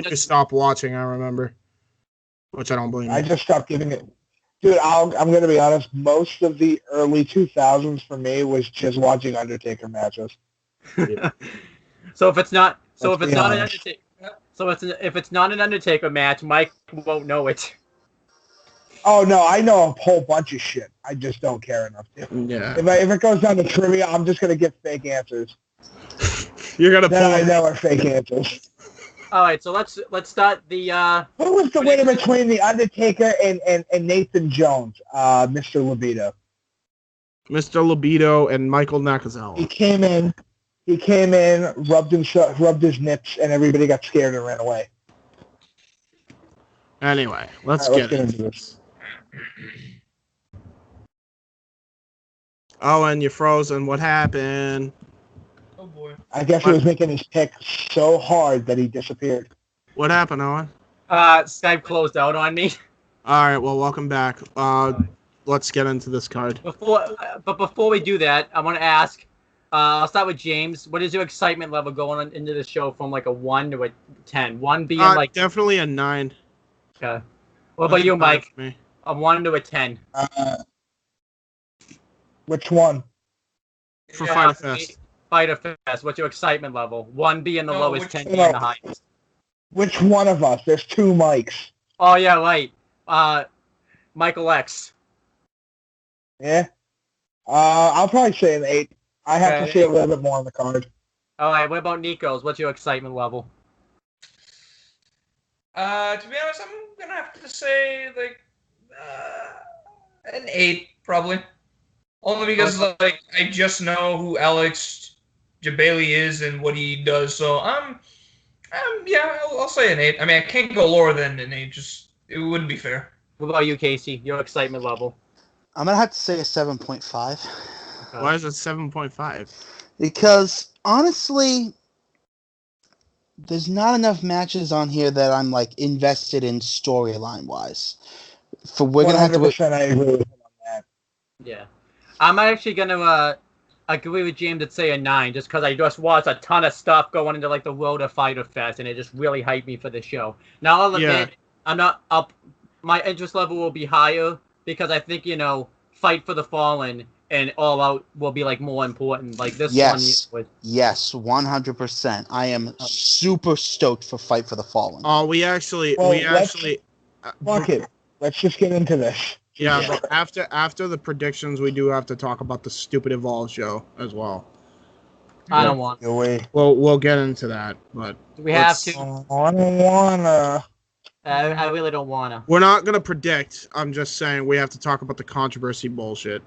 you stopped watching. I remember, which I don't blame. I just stopped giving it. Dude, I'm going to be honest. Most of the early 2000s for me was just watching Undertaker matches. So if it's not Let's be an honest. Undertaker, if it's not an Undertaker match, Mike won't know it. Oh no, I know a whole bunch of shit. I just don't care enough to. Yeah, If it goes down to trivia, I'm just going to get fake answers. you're gonna That I pull. know are fake answers. All right, so let's start the. Who was the winner between the Undertaker and Nathan Jones, Mr. Libido? Mr. Libido and Michael Nakazawa. He came in, rubbed his nips, and everybody got scared and ran away. Anyway, let's All right, get into this. Owen, you're frozen. What happened? Oh boy. I guess he was making his pick so hard that he disappeared. What happened, Owen? Skype closed out on me. All right, well, welcome back. Let's get into this card. Before we do that, I want to ask. I'll start with James. What is your excitement level going on into the show from like a 1 to a 10? 1 being like definitely a 9. Okay. What about you, Mike? Me. A 1 to a 10. Which one? For Fighter Fest. Fighter Fest. What's your excitement level? 1 being the lowest, 10 being the highest. Which one of us? There's two mics. Oh yeah, right. Michael X. Yeah. I'll probably say an 8. I have to see a little bit more on the card. All right. What about Nico's? What's your excitement level? To be honest, I'm gonna have to say like an 8 probably. Only because like I just know who Alex Jabali is and what he does, so yeah, I'll say an 8. I mean, I can't go lower than an 8. Just it wouldn't be fair. What about you, Casey? Your excitement level? I'm going to have to say a 7.5. Why is it 7.5? Because, honestly, there's not enough matches on here that I'm, like, invested in storyline-wise. We're going to have to... 100% I agree with him on that. Yeah. I'm actually going to agree with James and say a 9, just because I just watched a ton of stuff going into, like, the World of Fighter Fest, and it just really hyped me for the show. Now, I'll admit, I'm not up... My interest level will be higher, because I think, Fight for the Fallen and All Out will be like more important. Like this one. Yes, 100%. I am super stoked for Fight for the Fallen. Oh, we actually. Fuck it. Let's just get into this. Yeah, but after the predictions, we do have to talk about the stupid Evolve show as well. I don't want. We'll get into that, but do we have to? I don't wanna. I really don't wanna. We're not gonna predict. I'm just saying we have to talk about the controversy bullshit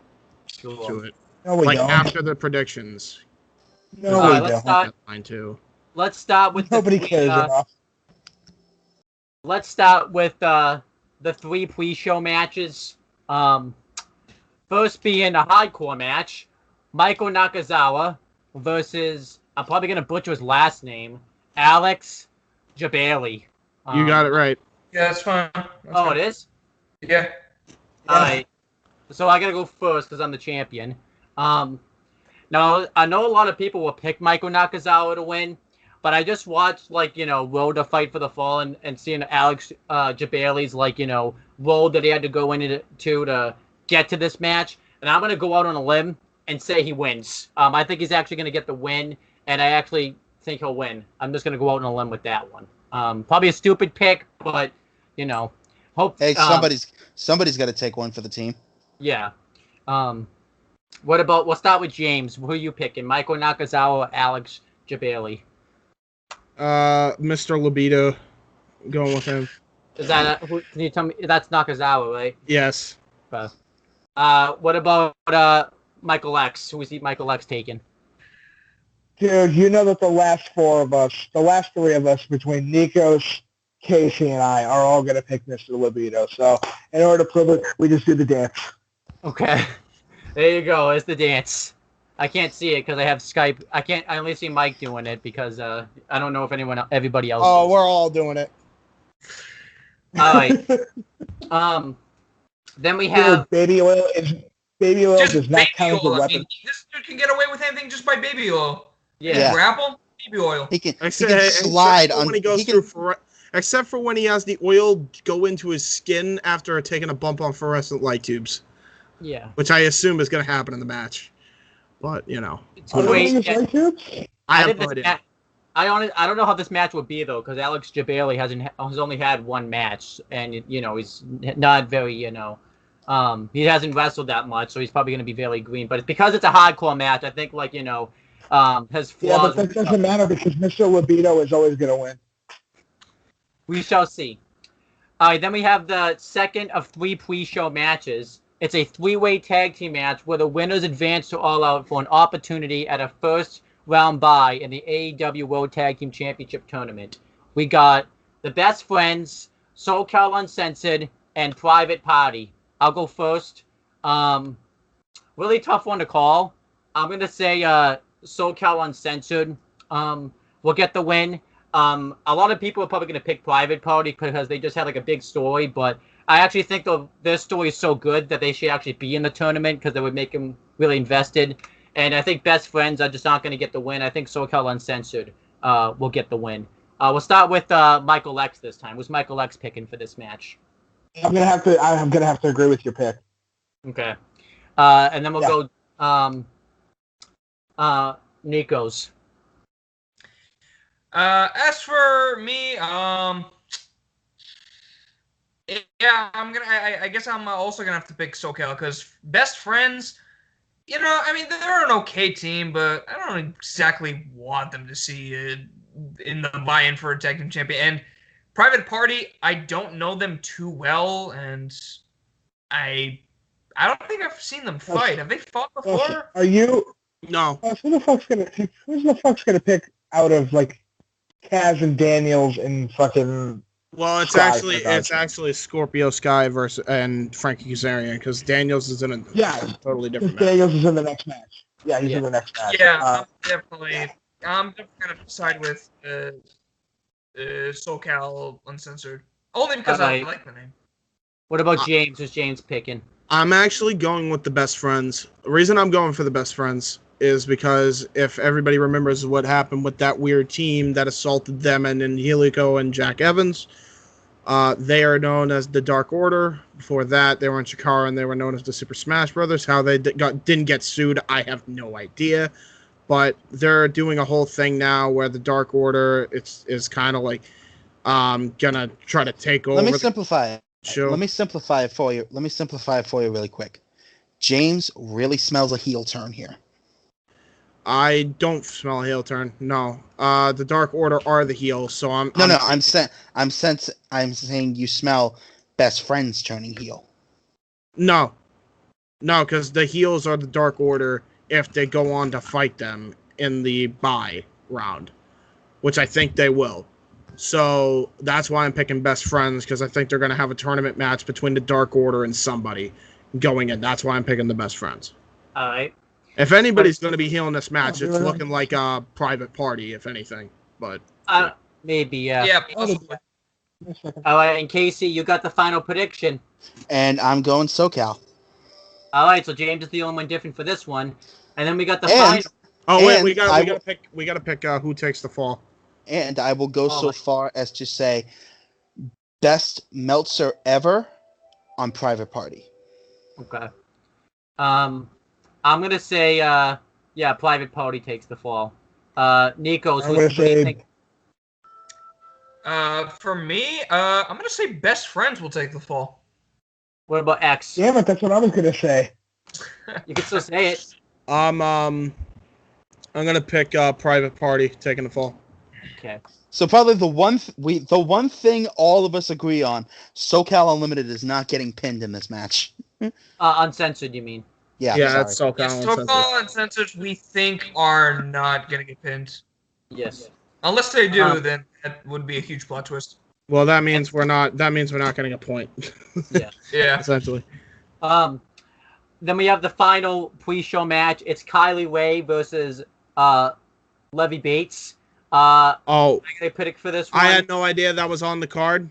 to it. No, we don't. After the predictions. No, we don't. Let's start with nobody cares enough. Let's start with the 3 pre-show matches. First being a hardcore match, Michael Nakazawa versus, I'm probably gonna butcher his last name, Alex Jabali. You got it right. Yeah, that's fine. That's Oh, fine. it is? Yeah. All right. So I got to go first because I'm the champion. Now, I know a lot of people will pick Michael Nakazawa to win, but I just watched, Road to Fight for the Fallen and seeing Alex Jabali's, road that he had to go into to get to this match. And I'm going to go out on a limb and say he wins. I think he's actually going to get the win, and I actually think he'll win. I'm just going to go out on a limb with that one. Probably a stupid pick, but, hope. Hey, somebody's got to take one for the team. Yeah. What about, we'll start with James. Who are you picking? Michael Nakazawa or Alex Jabali? Mr. Libido, going with him. Is that, can you tell me, that's Nakazawa, right? Yes. What about Michael X? Who is Michael X taking? Dude, you know that the last three of us, between Nikos, Casey, and I, are all going to pick Mr. Libido. So in order to prove it, we just do the dance. Okay. There you go. It's the dance. I can't see it because I have Skype. I only see Mike doing it because I don't know if everybody else Oh, is. we're all doing it. All right. Then we have... Dude, baby oil does not count as a oil. weapon. This dude can get away with anything just by baby oil. Yeah. Grapple, baby oil. He can Except slide for on. when he goes except for when he has the oil go into his skin after taking a bump on fluorescent light tubes. Yeah. Which I assume is going to happen in the match. But, Wait, I have no idea. I don't know how this match would be though, because Alex Jabali has only had one match, and he's not very he hasn't wrestled that much, so he's probably going to be very green. But it's because it's a hardcore match. I think has flaws. Yeah, but that doesn't matter because Mr. Libido is always going to win. We shall see. All right, then we have the second of 3 pre-show matches. It's a 3-way tag team match where the winners advance to All Out for an opportunity at a first-round bye in the AEW World Tag Team Championship Tournament. We got the Best Friends, SoCal Uncensored, and Private Party. I'll go first. Really tough one to call. I'm going to say SoCal Uncensored will get the win. A lot of people are probably going to pick Private Party because they just had a big story, but I actually think their story is so good that they should actually be in the tournament because they would make them really invested. And I think Best Friends are just not going to get the win. I think SoCal Uncensored will get the win. We'll start with Michael X this time. Who's Michael X picking for this match? I'm gonna have to agree with your pick. Okay. And then we'll go Nico's. As for me, yeah, I guess I'm also gonna have to pick SoCal because Best Friends. They're an okay team, but I don't exactly want them to see it in the buy-in for a tag team champion. And Private Party, I don't know them too well, and I don't think I've seen them fight. Have they fought before? Are you? No. Who the fuck's gonna pick out of Kaz and Daniels and fucking? Well, it's Sky, actually Scorpio Sky and Frankie Kazarian because Daniels is in a totally different match. Daniels is in the next match. Yeah, he's in the next match. Yeah, I'm definitely gonna side with SoCal Uncensored only because I like the name. What about James? Who's James picking? I'm actually going with the Best Friends. The reason I'm going for the Best Friends is because if everybody remembers what happened with that weird team that assaulted them and Helico and Jack Evans, they are known as the Dark Order. Before that, they were in Chikara and they were known as the Super Smash Brothers. How they didn't get sued, I have no idea. But they're doing a whole thing now where the Dark Order is kind of gonna try to take over. Let me simplify it. Sure. Let me simplify it for you. Really quick. James really smells a heel turn here. I don't smell a heel turn. No. The Dark Order are the heels, so I'm saying you smell Best Friends turning heel. No, because the heels are the Dark Order if they go on to fight them in the bye round, which I think they will. So that's why I'm picking Best Friends, because I think they're going to have a tournament match between the Dark Order and somebody going in. That's why I'm picking the Best Friends. All right. If anybody's going to be healing this match, it's looking like a Private Party, if anything. But maybe, yeah. Yeah, possibly. All right, and Casey, you got the final prediction. And I'm going SoCal. All right, so James is the only one different for this one, and then we got the And- final. Oh wait, And we I gotta pick who takes the fall. And I will go Oh so my- far as to say best Meltzer ever on Private Party. Okay. I'm gonna say, Private Party takes the fall. Nikos, I'm what gonna do you say think? For me, I'm gonna say Best Friends will take the fall. What about X? damn it, that's what I was gonna say. You can still say it. I'm gonna pick Private Party taking the fall. Okay. So probably the one thing all of us agree on, SoCal Unlimited is not getting pinned in this match. Uncensored, you mean? Yeah, Yeah, sorry. it's SoCal Yes, Uncensored. SoCal Uncensored we think are not gonna get pinned. Yes. Unless they do, then that would be a huge plot twist. Well, that means we're not getting a point. Yeah. Yeah. Essentially. Then we have the final pre-show match. It's Kylie Ray versus Levy Bates. Oh, I got a predict for this one. I had no idea that was on the card.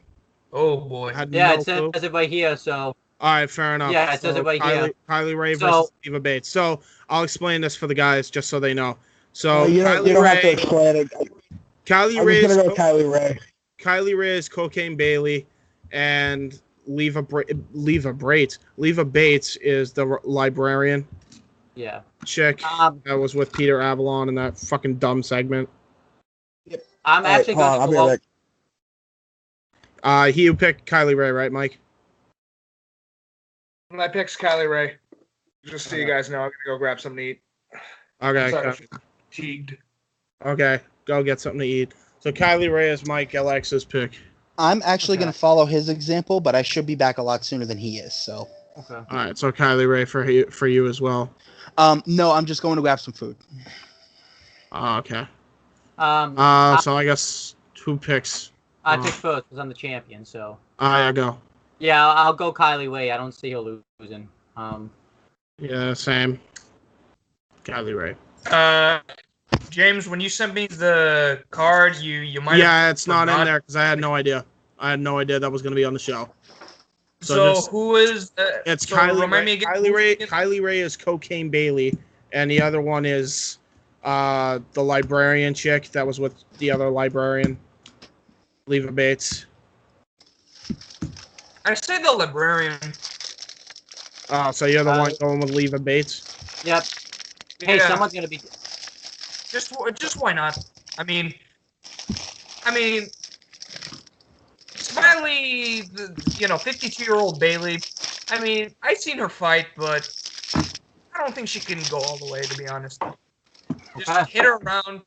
Oh boy. I had Yeah, no it clue. says it right here. So All right, fair enough. Yeah, it says it right here. Kylie Ray So- versus Eva Bates. So I'll explain this for the guys just so they know. So you Kylie don't have to Ray, explain it. Kylie I'm Ray just is gonna go Kylie Ray. Kylie Ray is Cocaine Bailey, and Leva Bates is the librarian yeah. chick that was with Peter Avalon in that fucking dumb segment. I'm All right, actually hold on, going I'll to be go. right back. He picked Kylie Ray, right, Mike? My pick's Kylie Ray. Just so you guys know, I'm gonna go grab something to eat. Okay, Sorry, okay. I'm fatigued. Okay, go get something to eat. So Kylie Ray is Mike Alexa's pick. I'm actually Okay. going to follow his example, but I should be back a lot sooner than he is. So, Okay. All right, so Kylie Ray for you as well. no, I'm just going to grab some food. Okay. I So I guess 2 picks. pick first because I'm the champion. So I go. yeah, I'll go Kylie Ray. I don't see her losing. Yeah, same. Kylie Ray. James, when you sent me the card, you might. Yeah, it's not in forgot. there because I had no idea. I had no idea that was going to be on the show. So just- who is? It's so Kylie remind Ray. me again. Kylie Ray is Cocaine Bailey, and the other one is the librarian chick that was with the other librarian, Leva Bates. I say the librarian. Oh, so you're the one going with Leva Bates? Yep. Hey, Yeah. someone's gonna be. Just why not? I mean, Smiley, 52-year-old Bailey. I mean, I've seen her fight, but I don't think she can go all the way. To be honest, just Okay. hit her around,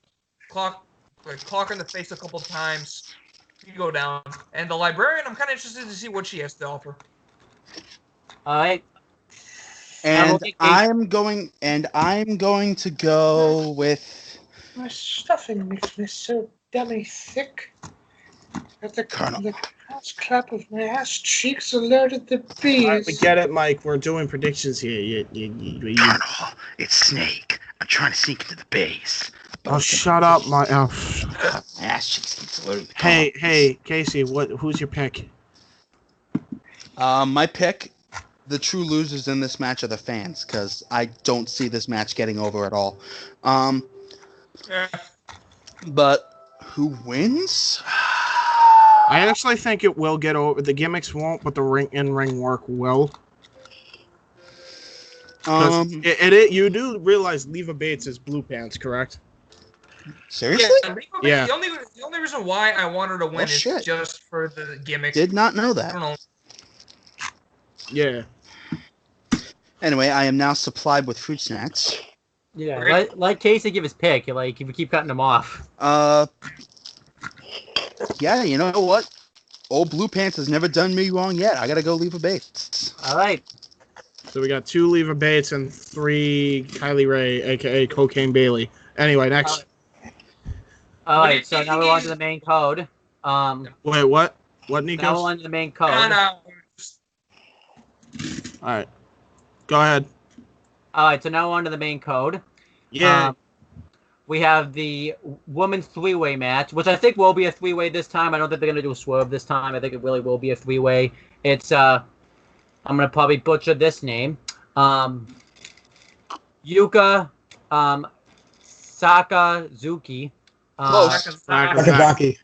clock her in the face a couple times. You go down. And the librarian, I'm kind of interested to see what she has to offer. All right. And okay, I'm going to go with My stuffing makes me so dummy thick that the cross clap of my ass cheeks alerted the All right, we bees. get it, Mike. We're doing predictions here. Colonel, it's Snake. I'm trying to sneak into the base. Oh, shut up, my. Oh. My ass cheeks keeps alerting the Hey, Casey. Who's your pick? my pick. The true losers in this match are the fans, because I don't see this match getting over at all. Yeah. But who wins? I actually think it will get over. The gimmicks won't, but the ring work will. You do realize Leva Bates is Blue Pants, correct? Seriously? Yeah. The only reason why I want her to win is shit. just for the gimmick. Did not know I that. don't know. Yeah. Anyway, I am now supplied with fruit snacks. Yeah. Right. Let Casey give his pick. Like if we keep cutting him off. Yeah, you know what? Old Blue Pants has never done me wrong yet. I gotta go leave a Bates. All right. So we got 2 Leva Bates and 3 Kylie Ray, aka Cocaine Bailey. Anyway, next. All What do you right. So think now it we're on is? to the main code. Wait, what? What, Now we're Nikos? on to the main code. No. All right. Go ahead. All right. So now we're on to the main code. Yeah. we have the women's three-way match, which I think will be a three-way this time. I don't think they're gonna do a swerve this time. I think it really will be a three-way. It's I'm gonna probably butcher this name. Yuka, Sakazuki. Close. Sakazaki.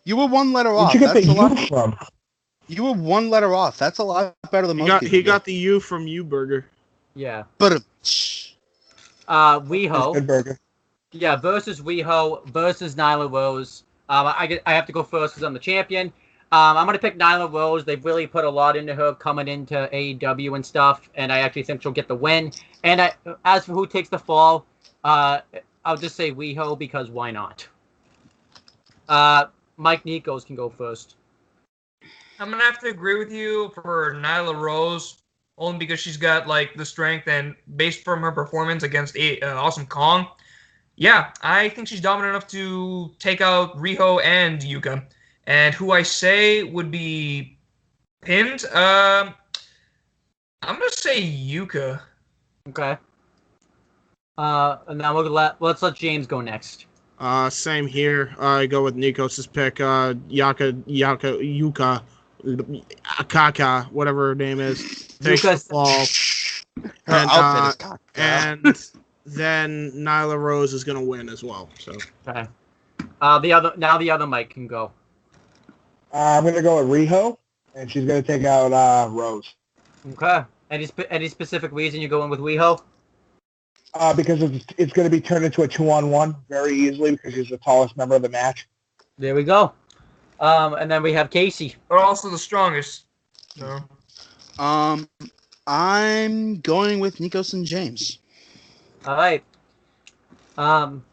You were one letter Where'd off. you get the That's a lot. U from? You were one letter off. That's a lot better than most people. He got the U from U Burger. Yeah. But Weho. Good burger. Yeah, versus Weho versus Nyla Rose. I have to go first because I'm the champion. I'm gonna pick Nyla Rose. They've really put a lot into her coming into AEW and stuff, and I actually think she'll get the win. And as for who takes the fall, I'll just say Weho because why not? Mike Nikos can go first. I'm gonna have to agree with you for Nyla Rose, only because she's got like the strength and based from her performance against Awesome Kong. Yeah, I think she's dominant enough to take out Riho and Yuka. And who I say would be pinned? I'm gonna say Yuka. Okay. And now let's let James go next. Same here. I go with Nikos' pick. Yuka, Kaka, whatever her name is, takes the fall. her outfit is cocked. And then Nyla Rose is gonna win as well. So Okay. The other Mike can go. I'm gonna go with Riho, and she's gonna take out Rose. Okay. Any specific reason you're going with Weho? Because it's going to be turned into a 2-on-1 very easily because she's the tallest member of the match. There we go. And then we have Casey. But also the strongest. So. I'm going with Nikos and James. All right. And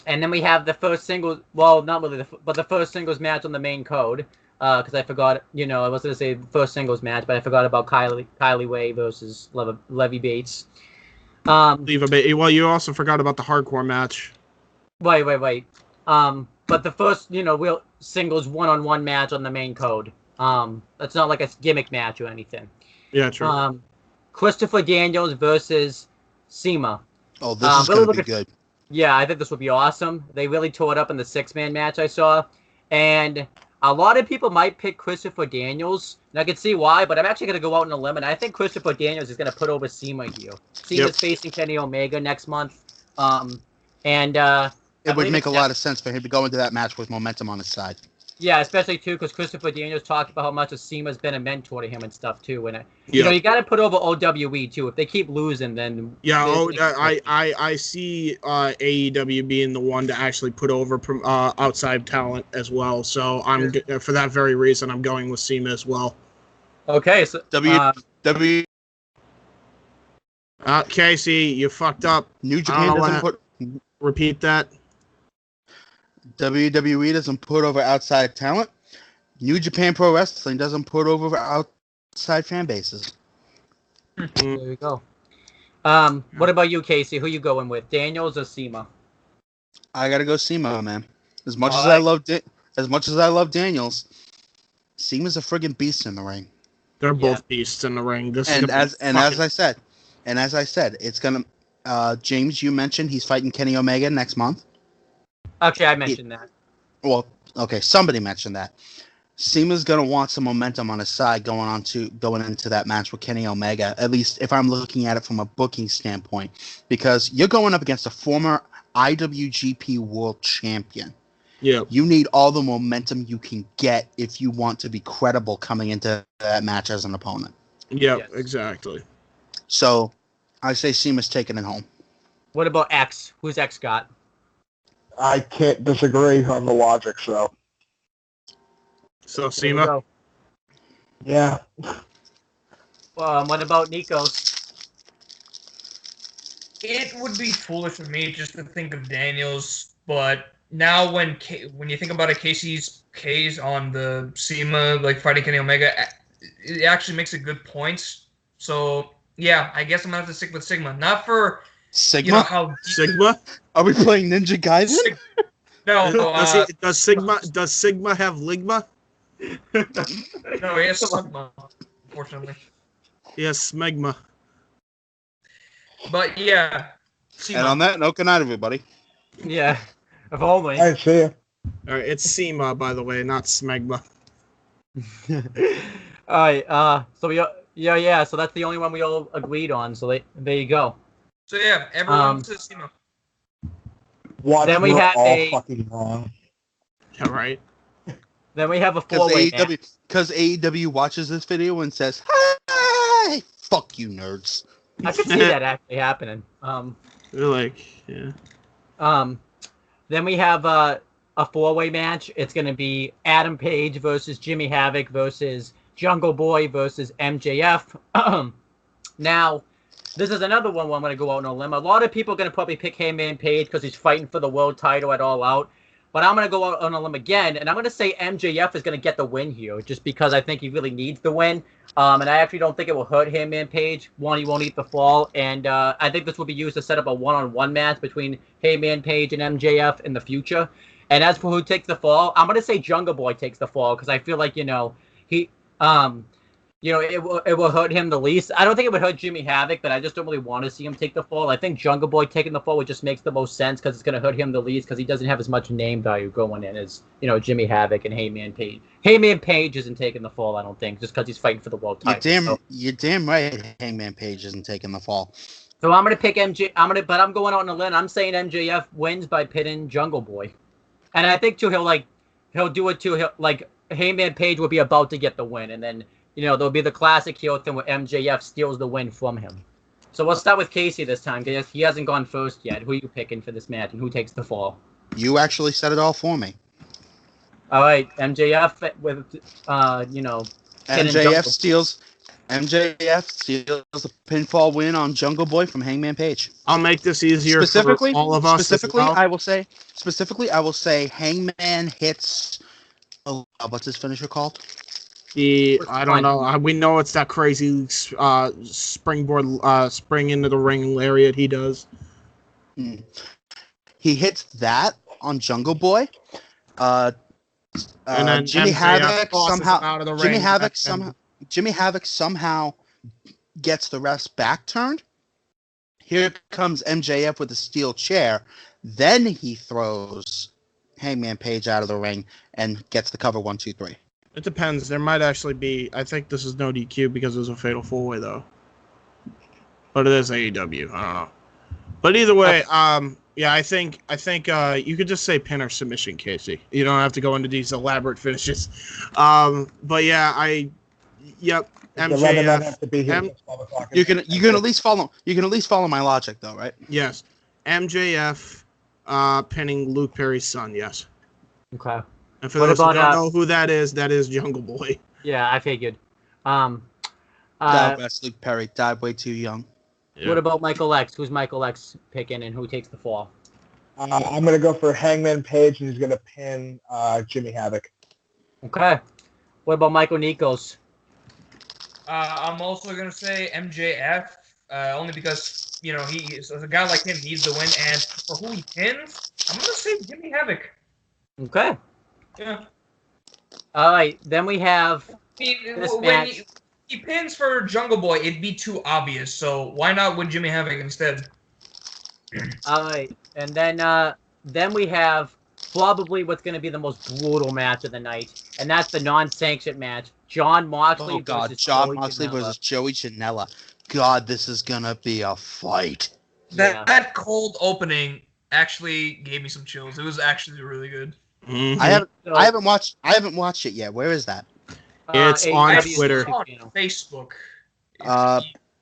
then we have the first singles. Well, not really, but the first singles match on the main code. Because I forgot, I was going to say first singles match, but I forgot about Kylie Way versus Levy Bates. well, you also forgot about the hardcore match. Wait. But the first, real singles one-on-one match on the main code. That's not like a gimmick match or anything. Yeah, true. Christopher Daniels versus Sema. Oh, this is going to be good. Yeah, I think this would be awesome. They really tore it up in the six-man match I saw. And a lot of people might pick Christopher Daniels, and I can see why, but I'm actually going to go out on a limb, and I think Christopher Daniels is going to put over Sema here. Sema's facing Kenny Omega next month. It would make a lot of sense for him to go into that match with momentum on his side. Yeah, especially, too, because Christopher Daniels talked about how much Sema's been a mentor to him and stuff, too. And, you got to put over OWE, too. If they keep losing, then... Yeah, I see AEW being the one to actually put over outside talent as well. So for that very reason, I'm going with Sema as well. Okay, so... Casey, you fucked up. New Japan doesn't put... Repeat that. WWE doesn't put over outside talent. New Japan Pro Wrestling doesn't put over outside fan bases. There you go. What about you, Casey? Who you going with, Daniels or Sema? I gotta go Sema, man. As much as I love Daniels, Sema's a friggin' beast in the ring. They're both beasts in the ring. As I said, it's gonna. James, you mentioned he's fighting Kenny Omega next month. Actually, I mentioned that. Well, okay, somebody mentioned that. Sema's gonna want some momentum on his side going into that match with Kenny Omega. At least if I'm looking at it from a booking standpoint, because you're going up against a former IWGP World Champion. Yeah, you need all the momentum you can get if you want to be credible coming into that match as an opponent. Yeah, yes. Exactly. So, I say Sema's taking it home. What about X? Who's X got? I can't disagree on the logic, so. So, Sema? Yeah. What about Nikos? It would be foolish of me just to think of Daniels, but now when you think about Casey's case on the Sema, like fighting Kenny Omega, it actually makes a good point. So, yeah, I guess I'm going to have to stick with Sigma. Not for... Sigma? Sigma? Are we playing Ninja Gaiden? No. Does Sigma have Ligma? No, he has Sigma, unfortunately. He has Smegma. But yeah, And on that note, good night, everybody. Yeah, if only. All right, see ya. All right, it's SEMA, by the way, not Smegma. All right. So so that's the only one we all agreed on. So there you go. So yeah, everyone to SEMA. What? Then we We're have all a- fucking wrong. Yeah, right. Then we have a four-way match. Because AEW watches this video and says, "Hi, fuck you, nerds." I could see that actually happening. They're like, yeah. Then we have a four-way match. It's going to be Adam Page versus Jimmy Havoc versus Jungle Boy versus MJF. Now, this is another one where I'm going to go out on a limb. A lot of people are going to probably pick Hangman Page because he's fighting for the world title at All Out. But I'm going to go out on a limb again, and I'm going to say MJF is going to get the win here, just because I think he really needs the win. And I actually don't think it will hurt Hangman Page. One, he won't eat the fall, and I think this will be used to set up a one-on-one match between Hangman Page and MJF in the future. And as for who takes the fall, I'm going to say Jungle Boy takes the fall, because I feel like, he it will hurt him the least. I don't think it would hurt Jimmy Havoc, but I just don't really want to see him take the fall. I think Jungle Boy taking the fall would just makes the most sense because it's going to hurt him the least because he doesn't have as much name value going in as, Jimmy Havoc and Hangman Page. Hangman Page isn't taking the fall, I don't think, just because he's fighting for the world title. You're damn right Hangman Page isn't taking the fall. So I'm going to pick but I'm going out on a limb. I'm saying MJF wins by pitting Jungle Boy. And I think, too, he'll do it, too. Hangman Page will be about to get the win, and then there'll be the classic heel thing where MJF steals the win from him. So we'll start with Casey this time, because he hasn't gone first yet. Who are you picking for this match, and who takes the fall? You actually said it all for me. All right, MJF with, MJF steals the pinfall win on Jungle Boy from Hangman Page. I'll make this easier for all of us. Specifically, I will say Hangman hits. What's his finisher called? I don't know. We know it's that crazy springboard, spring into the ring lariat he does. He hits that on Jungle Boy. And then Jimmy Havoc somehow out of the ring. Jimmy Havoc somehow gets the ref's back turned. Here comes MJF with a steel chair. Then he throws Hangman Page out of the ring and gets the cover 1, 2, 3. It depends. There might actually be. I think this is no DQ because it was a fatal 4-way though. But it is AEW. I don't know. But either way, yeah, I think you could just say pin or submission, Casey. You don't have to go into these elaborate finishes. But yeah, MJF. Have to be here you can at least follow my logic though, right? Yes, MJF pinning Luke Perry's son. Yes. Okay. And for those who don't know who that is Jungle Boy. Yeah, I figured. God bless Luke Perry. Died way too young. Yeah. What about Michael X? Who's Michael X picking, and who takes the fall? I'm going to go for Hangman Page, and he's going to pin Jimmy Havoc. Okay. What about Michael Nikos? I'm also going to say MJF, only because, a guy like him needs the win, and for who he pins, I'm going to say Jimmy Havoc. Okay. Yeah. All right. Then we have this match. He pins for Jungle Boy, it'd be too obvious. So why not win Jimmy Havoc instead? All right. And then we have probably what's going to be the most brutal match of the night, and that's the non-sanctioned match. Jon Moxley versus Joey Janela. God, this is going to be a fight. That cold opening actually gave me some chills. It was actually really good. Mm-hmm. I haven't watched it yet. Where is that? It's on Twitter. It's on Facebook.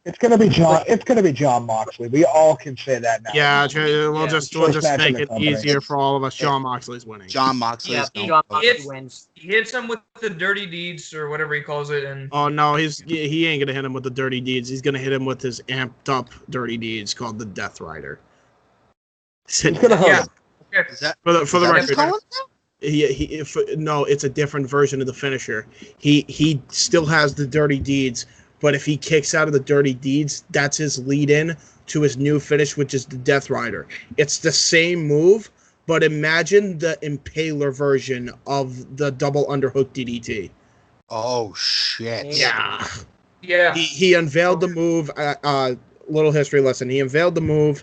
It's gonna be John. It's gonna be Jon Moxley. We all can say that now. Yeah, we'll just make it easier for all of us. Jon Moxley's winning. Jon Moxley. Yeah, Jon Moxley wins. He hits him with the dirty deeds or whatever he calls it, and oh no, he ain't gonna hit him with the dirty deeds. He's gonna hit him with his amped up dirty deeds called the Death Rider. He's gonna hurt him. Okay. For the record. No, it's a different version of the finisher. He still has the dirty deeds, but if he kicks out of the dirty deeds, that's his lead-in to his new finish, which is the Death Rider. It's the same move, but imagine the Impaler version of the double underhook DDT. Oh shit! Yeah. He unveiled the move. Little history lesson. He unveiled the move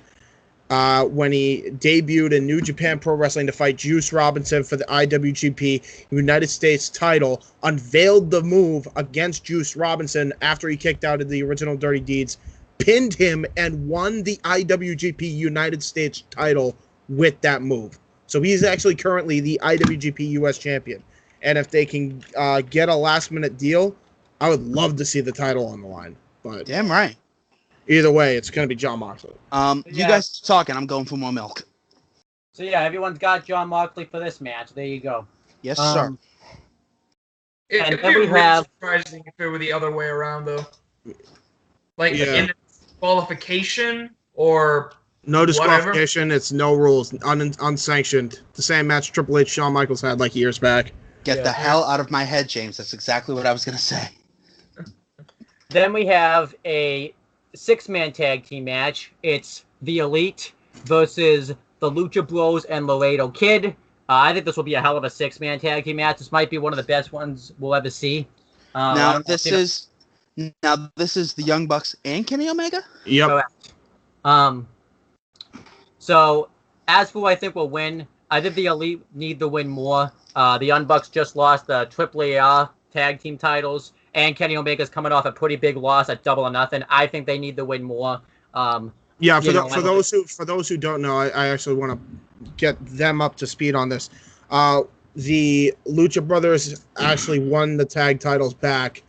when he debuted in New Japan Pro Wrestling to fight Juice Robinson for the IWGP United States title, unveiled the move against Juice Robinson after he kicked out of the original Dirty Deeds, pinned him, and won the IWGP United States title with that move. So he's actually currently the IWGP US champion. And if they can get a last-minute deal, I would love to see the title on the line. But Damn right. either way, it's going to be Jon Moxley. You guys talking. I'm going for more milk. So yeah, everyone's got Jon Moxley for this match. There you go. Yes, sir. And It'd then be we really have- surprising if it were the other way around, though. Like Yeah. in qualification or No disqualification. It's no rules. Unsanctioned. The same match Triple H, Shawn Michaels had like years back. Get the hell out of my head, James. That's exactly what I was going to say. Then we have a 6-man tag team match. It's the Elite versus the Lucha Bros and Laredo Kid. I think this will be a hell of a 6-man tag team match. This might be one of the best ones we'll ever see. Now this is the Young Bucks and Kenny Omega? Yep. Correct. So as for who I think will win, I think the Elite need to win more. The Young Bucks just lost the AAA tag team titles, and Kenny Omega's coming off a pretty big loss at Double or Nothing. I think they need to win more. Yeah, for those who don't know, I actually want to get them up to speed on this. The Lucha Brothers actually won the tag titles back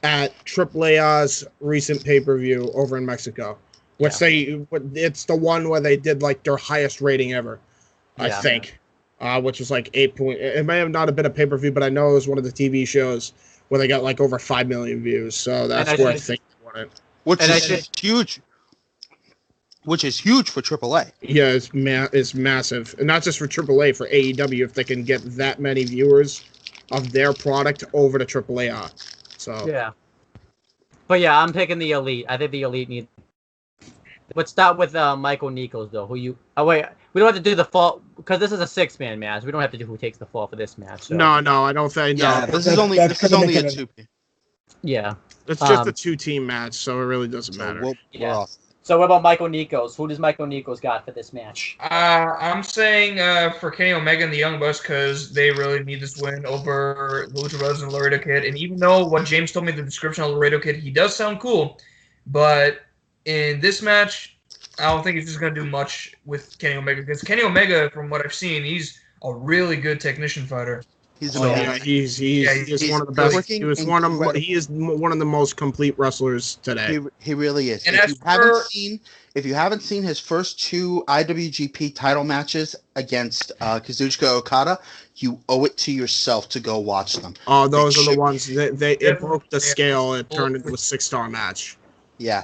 at AAA's recent pay-per-view over in Mexico, which it's the one where they did like their highest rating ever, I think, which was like 8 point. It may have not have been a pay-per-view, but I know it was one of the TV shows where they got like over 5 million views. So that's where I think they won it. Which is huge. Which is huge for AAA. Yeah, it's massive. And not just for AAA, for AEW, if they can get that many viewers of their product over to AAA. So yeah. But yeah, I'm picking the Elite. I think the Elite need. Let's start with Michael Nikos, though. Oh, wait. We don't have to do the fall, because this is a 6-man match. We don't have to do who takes the fall for this match. So. No, I don't think. Yeah, no. this is only a 2-man. Yeah. It's just a 2-team match, so it really doesn't matter. We're off. So what about Michael Nikos? Who does Michael Nikos got for this match? I'm saying for Kenny Omega and the Young Bucks, because they really need this win over the Lucha Brothers and Laredo Kid. And even though what James told me, the description of Laredo Kid, he does sound cool, but in this match, I don't think he's just going to do much with Kenny Omega, because Kenny Omega, from what I've seen, he's a really good technician fighter. He's one of the best. He is one of the most complete wrestlers today. He really is. And if you haven't seen his first 2 IWGP title matches against Kazuchika Okada, you owe it to yourself to go watch them. Oh, those are the ones it broke the scale. It turned into a 6-star match. Yeah.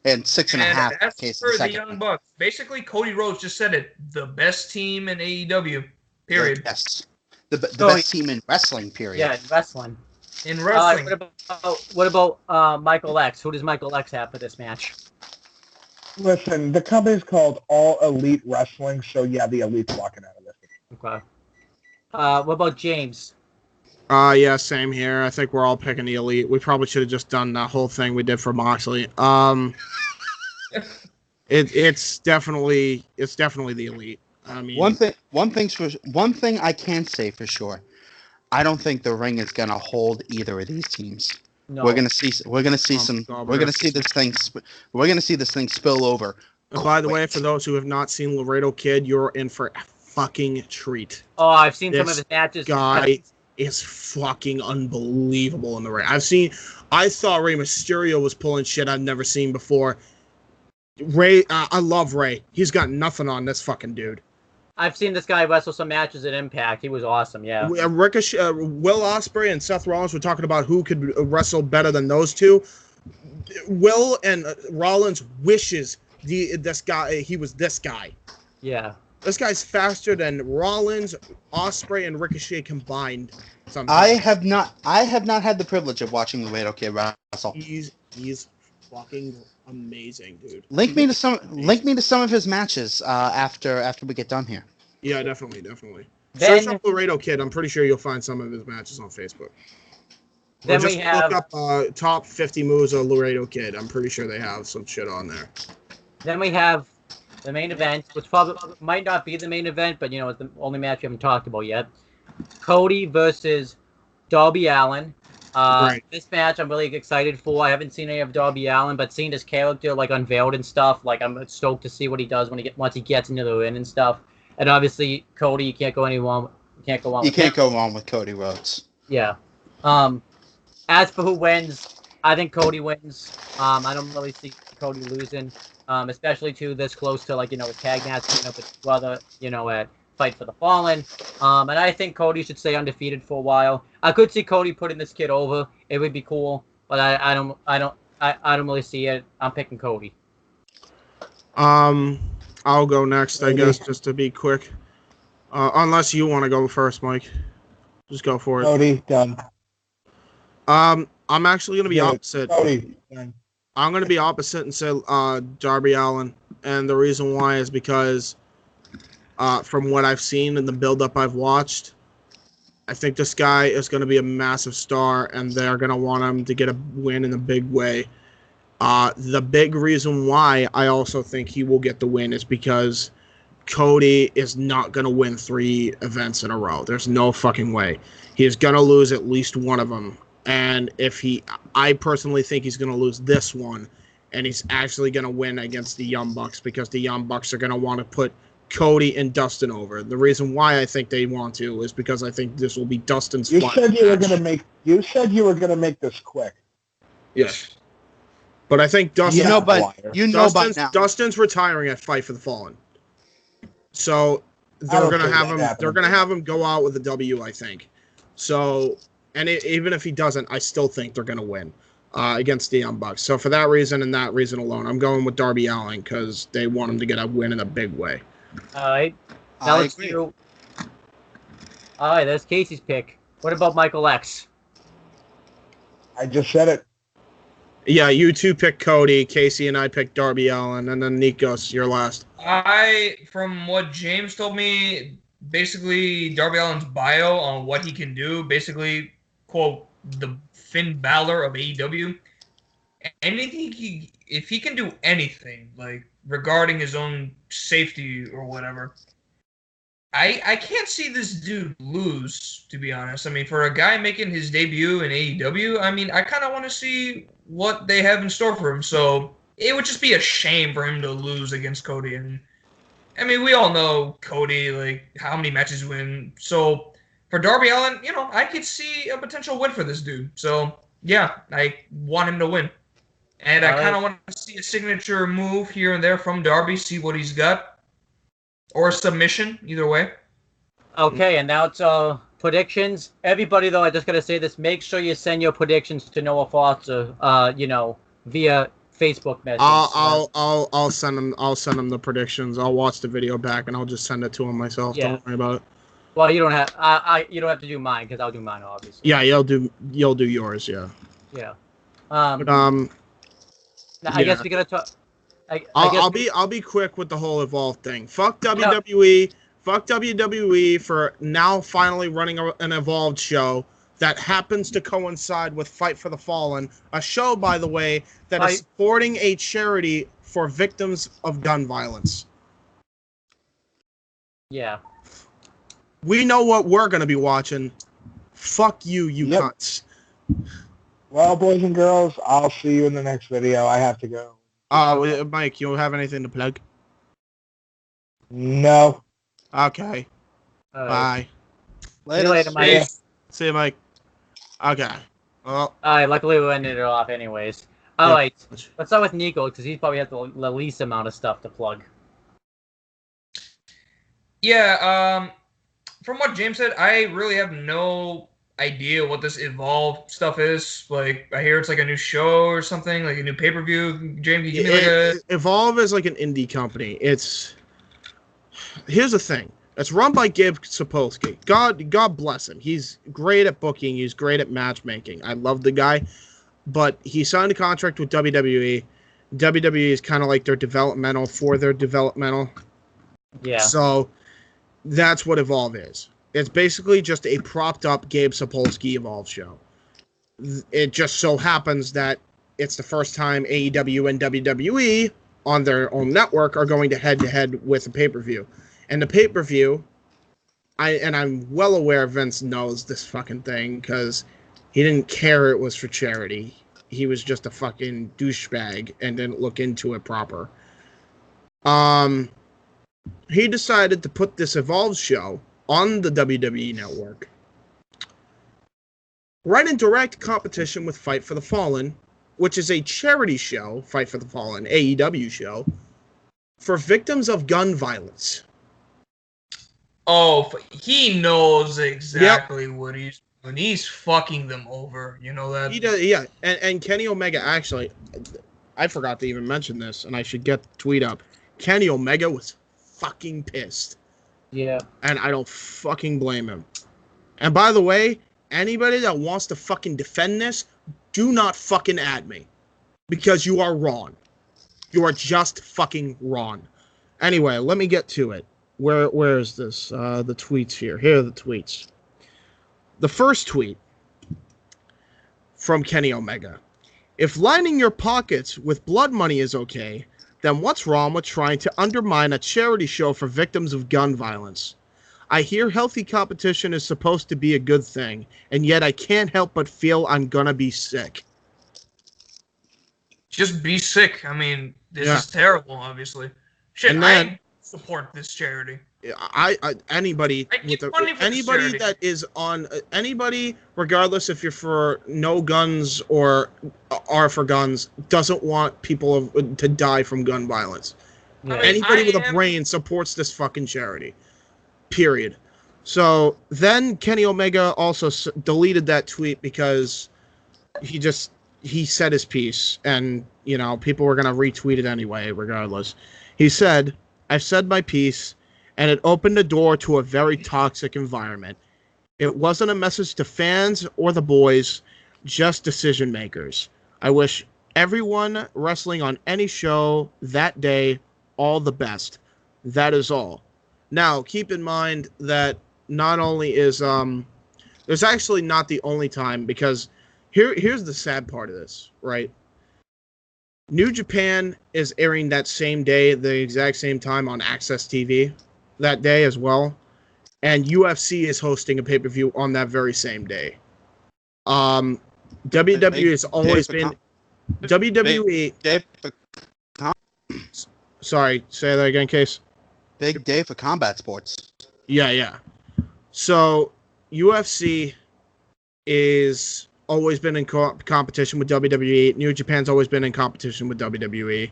And 6.5. That's for the Young Bucks. Basically, Cody Rhodes just said it. The best team in AEW. Period. Yes. The best team in wrestling, period. Yeah, in wrestling. In wrestling. What about Michael X? Who does Michael X have for this match? Listen, the company's called All Elite Wrestling, so yeah, the Elite's walking out of this. Okay. What about James? Yeah, same here. I think we're all picking the Elite. We probably should have just done that whole thing we did for Moxley. It's definitely the Elite. I mean, one thing I can say for sure, I don't think the ring is gonna hold either of these teams. No. We're gonna see this thing spill over. By the way, for those who have not seen Laredo Kid, you're in for a fucking treat. Oh, I've seen some of his matches. Guy is fucking unbelievable in the ring. I thought Rey Mysterio was pulling shit I've never seen before. Ray, I love Ray. He's got nothing on this fucking dude. I've seen this guy wrestle some matches at Impact. He was awesome, yeah. Ricochet, Will Ospreay and Seth Rollins were talking about who could wrestle better than those two. Will and Rollins wishes this guy he was this guy. Yeah. This guy's faster than Rollins, Ospreay, and Ricochet combined. Sometimes. I have not had the privilege of watching Laredo Kid wrestle. He's fucking amazing, dude. Link me to some of his matches after we get done here. Yeah, definitely. Search up Laredo Kid. I'm pretty sure you'll find some of his matches on Facebook. Or just look up top 50 moves of Laredo Kid. I'm pretty sure they have some shit on there. Then we have the main event, which probably might not be the main event, but it's the only match we haven't talked about yet. Cody versus Darby Allin. Right. This match I'm really excited for. I haven't seen any of Darby Allin, but seeing his character like unveiled and stuff, like I'm stoked to see what he does once he gets into the ring and stuff. And obviously Cody, you can't go wrong. You can't go wrong. You can't go wrong with Cody Rhodes. Yeah. As for who wins, I think Cody wins. I don't really see Cody losing, especially this close to a tag match with his brother, at Fight for the Fallen. And I think Cody should stay undefeated for a while. I could see Cody putting this kid over. It would be cool, but I don't really see it. I'm picking Cody. I'll go next, I guess, just to be quick. Unless you want to go first, Mike. Just go for it. Cody, done. I'm actually going to be opposite. Cody, done. I'm going to be opposite and say Darby Allin. And the reason why is because from what I've seen and the build-up I've watched, I think this guy is going to be a massive star, and they're going to want him to get a win in a big way. The big reason why I also think he will get the win is because Cody is not going to win 3 events in a row. There's no fucking way. He is going to lose at least one of them. And I personally think he's going to lose this one, and he's actually going to win against the Young Bucks because the Young Bucks are going to want to put Cody and Dustin over. The reason why I think they want to is because I think this will be Dustin's. You said you were going to make. You said you were going to make this quick. Yes, but I think Dustin. Dustin's retiring at Fight for the Fallen, so they're going to have him. They're going to have him go out with a W, I think. So, and even if he doesn't, I still think they're going to win against the Young Bucks. So for that reason and that reason alone, I'm going with Darby Allin because they want him to get a win in a big way. All right. Now let's do. All right, that's Casey's pick. What about Michael X? I just said it. Yeah, you two pick Cody. Casey and I picked Darby Allin, and then Nikos, you're last. From what James told me, basically Darby Allin's bio on what he can do, basically, quote, the Finn Balor of AEW. Anything if he can do anything, like regarding his own safety or whatever, I can't see this dude lose, to be honest. I mean, for a guy making his debut in AEW, I mean, I kind of want to see what they have in store for him. So it would just be a shame for him to lose against Cody. And I mean, we all know Cody, like how many matches win. So for Darby Allin, I could see a potential win for this dude. So yeah, I want him to win. And I kind of want to see a signature move here and there from Darby, see what he's got. Or a submission, either way. Okay, and now it's predictions. Everybody, though, I just got to say this. Make sure you send your predictions to Noah Foster, via Facebook message. I'll send him the predictions. I'll watch the video back, and I'll just send it to him myself. Yeah. Don't worry about it. Well, you don't have you don't have to do mine, because I'll do mine, obviously. Yeah, you'll do yours, yeah. Yeah. I guess we gotta talk. I'll be quick with the whole Evolve thing. Fuck WWE. Fuck WWE for now finally running an Evolved show that happens to coincide with Fight for the Fallen, a show, by the way, that is supporting a charity for victims of gun violence. Yeah. We know what we're going to be watching. Fuck you, cunts. Well, boys and girls, I'll see you in the next video. I have to go. Mike, you have anything to plug? No. Okay. Bye. Later, Mike. See you, Mike. Okay. Well. Alright, luckily we ended it off anyways. Alright, let's start with Nico, because he probably has the least amount of stuff to plug. Yeah, from what James said, I really have no idea what this Evolve stuff is. Like, I hear it's like a new show or something, like a new pay-per-view. James, can you give me like a... Evolve is like an indie company. Here's the thing. It's run by Gabe Sapolsky. God bless him. He's great at booking. He's great at matchmaking. I love the guy. But he signed a contract with WWE. WWE is kind of like their developmental for their developmental. Yeah. So that's what Evolve is. It's basically just a propped up Gabe Sapolsky Evolve show. It just so happens that it's the first time AEW and WWE on their own network are going to head with a pay-per-view. And the pay-per-view, I'm well aware Vince knows this fucking thing because he didn't care it was for charity. He was just a fucking douchebag and didn't look into it proper. He decided to put this Evolve show on the WWE Network right in direct competition with Fight for the Fallen, which is a charity show, Fight for the Fallen, AEW show, for victims of gun violence. Oh, he knows exactly what he's doing. He's fucking them over. You know that? He does, yeah. And Kenny Omega, actually, I forgot to even mention this, and I should get the tweet up. Kenny Omega was fucking pissed. Yeah. And I don't fucking blame him. And by the way, anybody that wants to fucking defend this, do not fucking add me. Because you are wrong. You are just fucking wrong. Anyway, let me get to it. Where is this? The tweets here. Here are the tweets. The first tweet from Kenny Omega. If lining your pockets with blood money is okay, then what's wrong with trying to undermine a charity show for victims of gun violence? I hear healthy competition is supposed to be a good thing, and yet I can't help but feel I'm gonna be sick. Just be sick. I mean, this is terrible, obviously. Shit, And then, I support this charity. Anybody I give money for this anybody charity. that is on anybody, regardless if you're for no guns or are for guns, doesn't want people to die from gun violence. Yeah. I mean, Anybody with a brain supports this fucking charity. Period. So then Kenny Omega also deleted that tweet because he said his piece, and you know people were gonna retweet it anyway, regardless. He said, "I've said my piece, and it opened the door to a very toxic environment. It wasn't a message to fans or the boys, just decision makers. I wish everyone wrestling on any show that day all the best. That is all." Now, keep in mind that not only is there's actually not the only time, because here's the sad part of this, right? New Japan is airing that same day, the exact same time on Access TV that day as well, and UFC is hosting a pay-per-view on that very same day. WWE has always been WWE. Sorry, say that again, Case. Big day for combat sports. Yeah. So UFC is always been in competition with WWE. New Japan's always been in competition with WWE.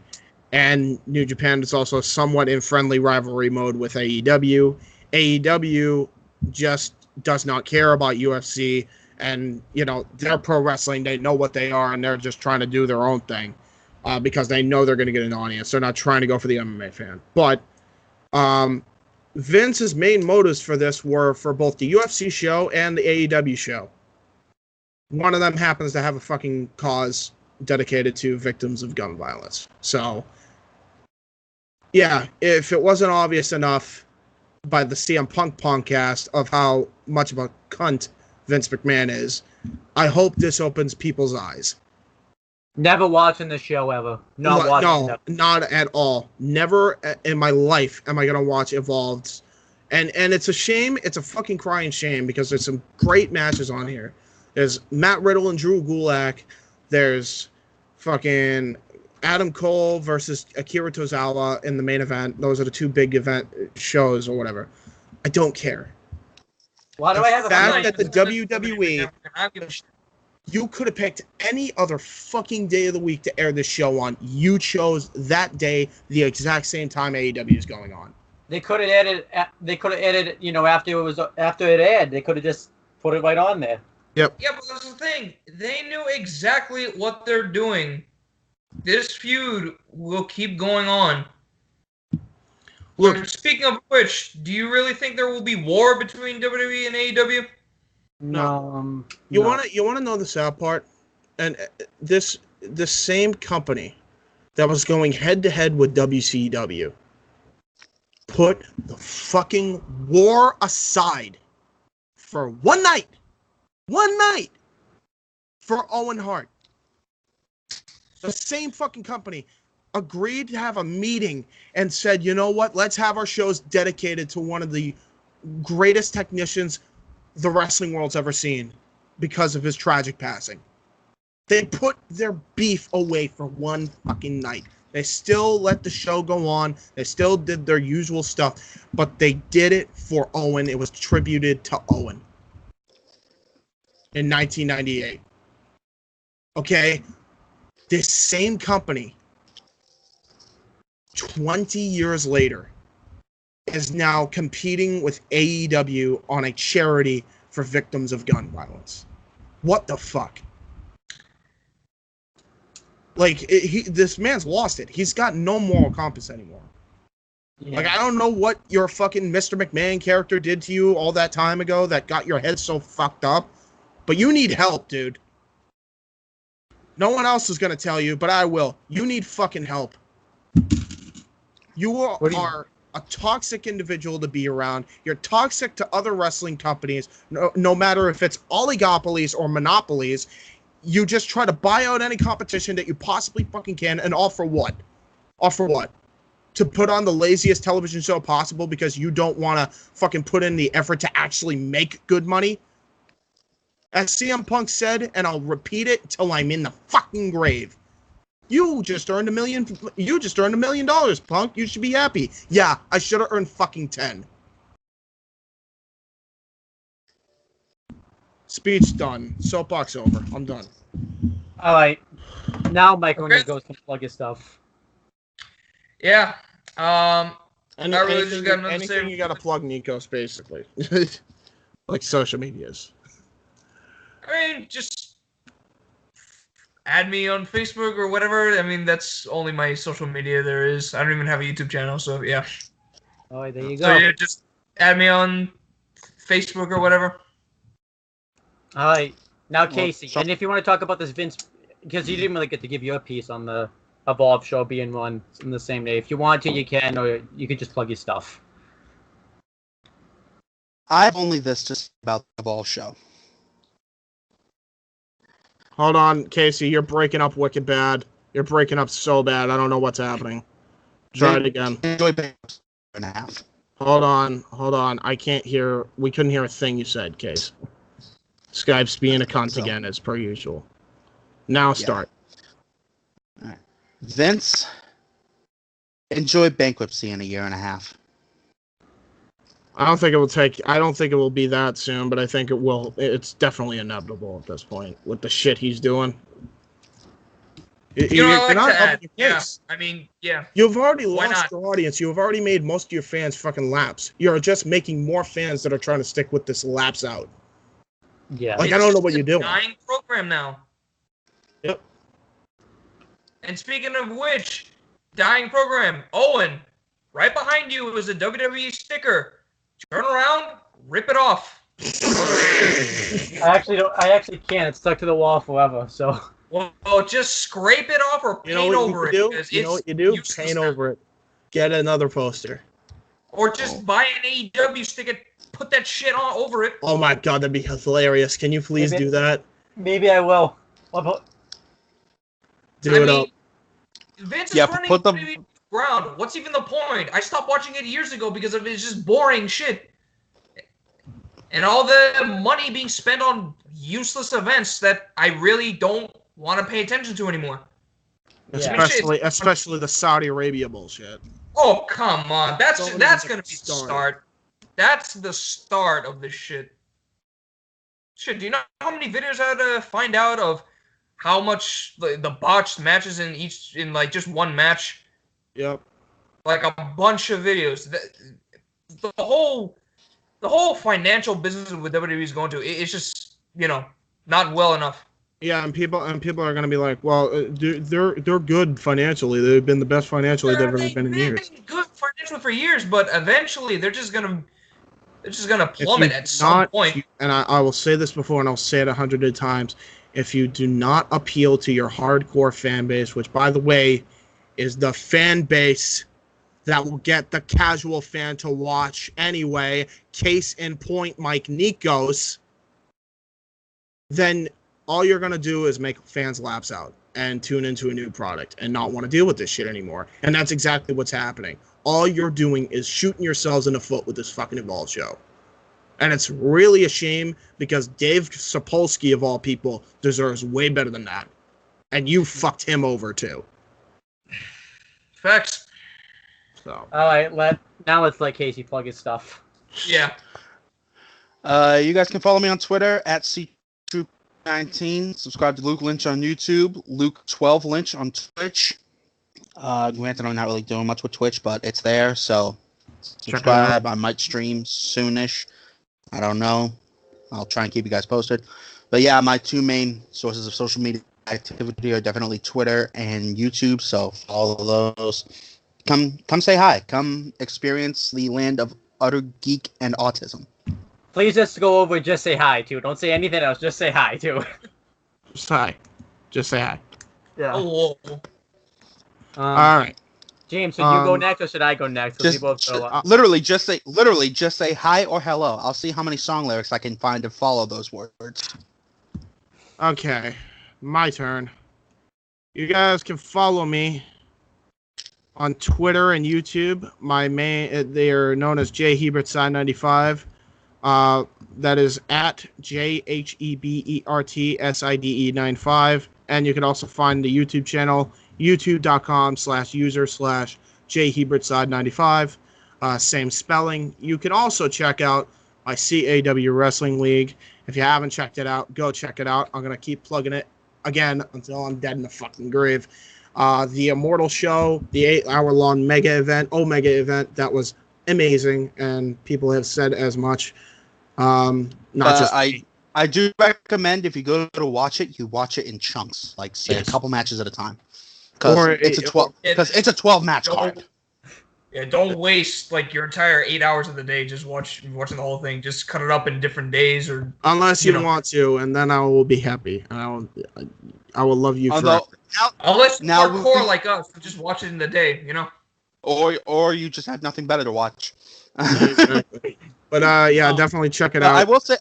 And New Japan is also somewhat in friendly rivalry mode with AEW. AEW just does not care about UFC. And, you know, they're pro wrestling. They know what they are, and they're just trying to do their own thing because they know they're going to get an audience. They're not trying to go for the MMA fan. But Vince's main motives for this were for both the UFC show and the AEW show. One of them happens to have a fucking cause dedicated to victims of gun violence. So, yeah, if it wasn't obvious enough by the CM Punk podcast of how much of a cunt Vince McMahon is, I hope this opens people's eyes. Never watching the show ever. No, not at all. Never in my life am I gonna watch Evolved, and it's a shame. It's a fucking crying shame because there's some great matches on here. There's Matt Riddle and Drew Gulak. There's fucking Adam Cole versus Akira Tozawa in the main event. Those are the two big event shows or whatever. I don't care. Why do I have a fact feeling that the WWE, you could have picked any other fucking day of the week to air this show on. You chose that day, the exact same time AEW is going on. They could have added. They could have added. You know, after it aired, they could have just put it right on there. Yep. Yeah, but that's the thing. They knew exactly what they're doing. This feud will keep going on. Look, Speaking of which, do you really think there will be war between WWE and AEW? No. you want to know the sad part? And this same company that was going head to head with WCW put the fucking war aside for one night for Owen Hart. The same fucking company agreed to have a meeting and said, you know what, let's have our shows dedicated to one of the greatest technicians the wrestling world's ever seen because of his tragic passing. They put their beef away for one fucking night. They still let the show go on. They still did their usual stuff, but they did it for Owen. It was tributed to Owen in 1998. Okay? This same company, 20 years later, is now competing with AEW on a charity for victims of gun violence. What the fuck? Like, this man's lost it. He's got no moral compass anymore. Yeah. Like, I don't know what your fucking Mr. McMahon character did to you all that time ago that got your head so fucked up, but you need help, dude. No one else is going to tell you, but I will. You need fucking help. You are a toxic individual to be around. You're toxic to other wrestling companies, no matter if it's oligopolies or monopolies. You just try to buy out any competition that you possibly fucking can, and all for what? All for what? To put on the laziest television show possible because you don't want to fucking put in the effort to actually make good money? As CM Punk said, and I'll repeat it till I'm in the fucking grave. You just earned $1 million. You just earned $1 million, Punk. You should be happy. Yeah, I should have earned fucking 10. Speech done. Soapbox over. I'm done. All right. Now, Mike, when you go to plug your stuff. Yeah. Anything you got to plug, Nikos, basically. Like social medias. I mean, just add me on Facebook or whatever. I mean, that's only my social media there is. I don't even have a YouTube channel, so yeah. All right, there you go. So yeah, just add me on Facebook or whatever. All right. Now, Casey, and if you want to talk about this Vince, because you didn't really get to give your piece on the Evolve show being run in the same day. If you want to, you can, or you could just plug your stuff. I have only this to say about the Evolve show. Hold on, Casey, you're breaking up wicked bad. You're breaking up so bad. I don't know what's happening. Try it again. Enjoy and a half. Hold on. I can't hear. We couldn't hear a thing you said, Case. Skype's being a cunt again, as per usual. Now start. All right. Vince enjoyed bankruptcy in a year and a half. I don't think it will be that soon, but I think it will. It's definitely inevitable at this point with the shit he's doing. You're not helping your case. Yeah. I mean, yeah. You've already lost your audience. You've already made most of your fans fucking lapse. You're just making more fans that are trying to stick with this lapse out. Yeah. Like, I don't know what you're doing. It's a dying program now. Yep. And speaking of which, dying program, Owen, right behind you is a WWE sticker. Turn around, rip it off. I actually can't. It's stuck to the wall forever. So. Well, just scrape it off or paint over it. You know what you do? Paint over it. Get another poster. Or just buy an AEW sticker, put that shit on over it. Oh my god, that'd be hilarious. Can you please do that? Maybe I will. Do it up. Vince is running the ground. What's even the point? I stopped watching it years ago because of it's just boring shit. And all the money being spent on useless events that I really don't want to pay attention to anymore. Especially the Saudi Arabia bullshit. Oh, come on. That's going to be the start. That's the start of this shit. Shit, do you know how many videos I had to find out of how much the botched matches in like just one match? Yep. Like a bunch of videos. The whole financial business with WWE is going to, it's just, not well enough. Yeah, and people are going to be like, well, they're good financially. They've been the best financially they've ever been in years. They've been good financially for years, but eventually they're just gonna plummet at some point. And I will say this before, and I'll say it 100 times: if you do not appeal to your hardcore fan base, which, by the way, is the fan base that will get the casual fan to watch anyway, case in point, Mike Nikos, then all you're going to do is make fans lapse out. and tune into a new product and not want to deal with this shit anymore. And that's exactly what's happening. All you're doing is shooting yourselves in the foot with this fucking Evolve show. And it's really a shame because Dave Sapolsky, of all people, deserves way better than that. And you fucked him over, too. Facts. So. All right, let's let Casey plug his stuff. Yeah. You guys can follow me on Twitter at CTroop19. Subscribe to Luke Lynch on YouTube. Luke12 Lynch on Twitch. Granted, I'm not really doing much with Twitch, but it's there, so subscribe. I might stream soonish. I don't know. I'll try and keep you guys posted. But yeah, my two main sources of social media activity are definitely Twitter and YouTube, so follow those. Come say hi. Come experience the land of utter geek and autism. Please just go over and just say hi, too. Don't say anything else. Just say hi, too. Just hi. Just say hi. Yeah. Hello. All right. James, should you go next or should I go next? Literally just say hi or hello. I'll see how many song lyrics I can find to follow those words. Okay. My turn. You guys can follow me on Twitter and YouTube. They are known as J Hebert Side 95. That is at JHEBERTSIDE 95. And you can also find the YouTube channel, youtube.com/user/JHebertside 95. Same spelling. You can also check out my CAW Wrestling League. If you haven't checked it out, go check it out. I'm going to keep plugging it again until I'm dead in the fucking grave. The Immortal Show, the 8-hour-long Omega event, that was amazing, and people have said as much. I do recommend if you go to watch it, you watch it in chunks, like say a couple matches at a time, because it's a 12-match card. Yeah, don't waste like your entire 8 hours of the day just watching the whole thing. Just cut it up in different days, or unless you want to, and then I will be happy. I will love you forever. Unless you're hardcore like us, just watch it in the day, or you just have nothing better to watch. Exactly. But definitely check it out.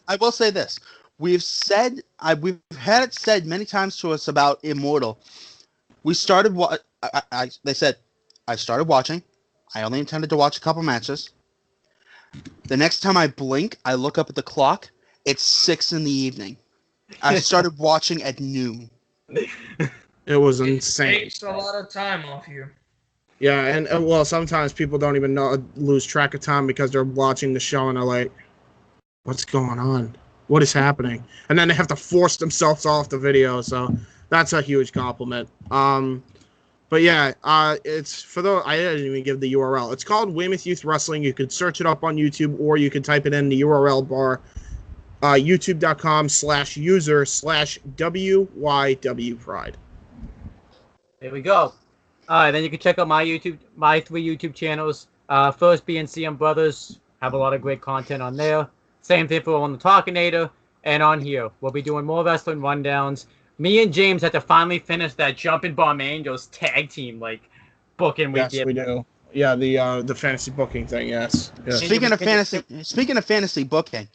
I will say this: we've had it said many times to us about Immortal. We started they said I started watching. I only intended to watch a couple matches. The next time I blink, I look up at the clock. It's 6 p.m. I started watching at noon. It was insane. It takes a lot of time off you. Yeah, and sometimes people don't even lose track of time because they're watching the show and they're like, what's going on? What is happening? And then they have to force themselves off the video, so that's a huge compliment. But yeah, it's for those, I didn't even give the URL. It's called Weymouth Youth Wrestling. You could search it up on YouTube, or you can type it in the URL bar, youtube.com/user/WYW Pride. There we go. Then you can check out my 3 YouTube channels. First being CM Brothers. Have a lot of great content on there. Same thing for on the Talkinator and on here. We'll be doing more wrestling rundowns. Me and James had to finally finish that Jumpin' Bomb Angels tag team booking we did. Yes, we do. Yeah, the fantasy booking thing. Yes. Speaking of fantasy booking,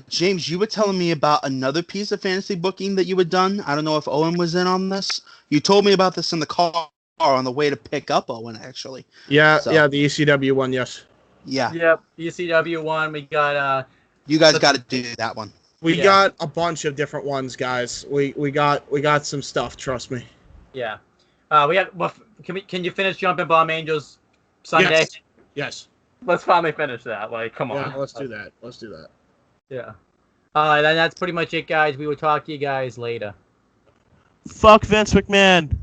James, you were telling me about another piece of fantasy booking that you had done. I don't know if Owen was in on this. You told me about this in the car on the way to pick up Owen, actually. Yeah, the ECW one. Yes. Yeah. Yep, ECW one. We got. You guys got to do that one. We got a bunch of different ones, guys. We got some stuff. Trust me. Yeah. We have. Well, can you finish Jumpin' Bomb Angels Sunday? Yes. Let's finally finish that. Come on. Yeah, let's do that. Yeah. Then that's pretty much it, guys. We will talk to you guys later. Fuck Vince McMahon.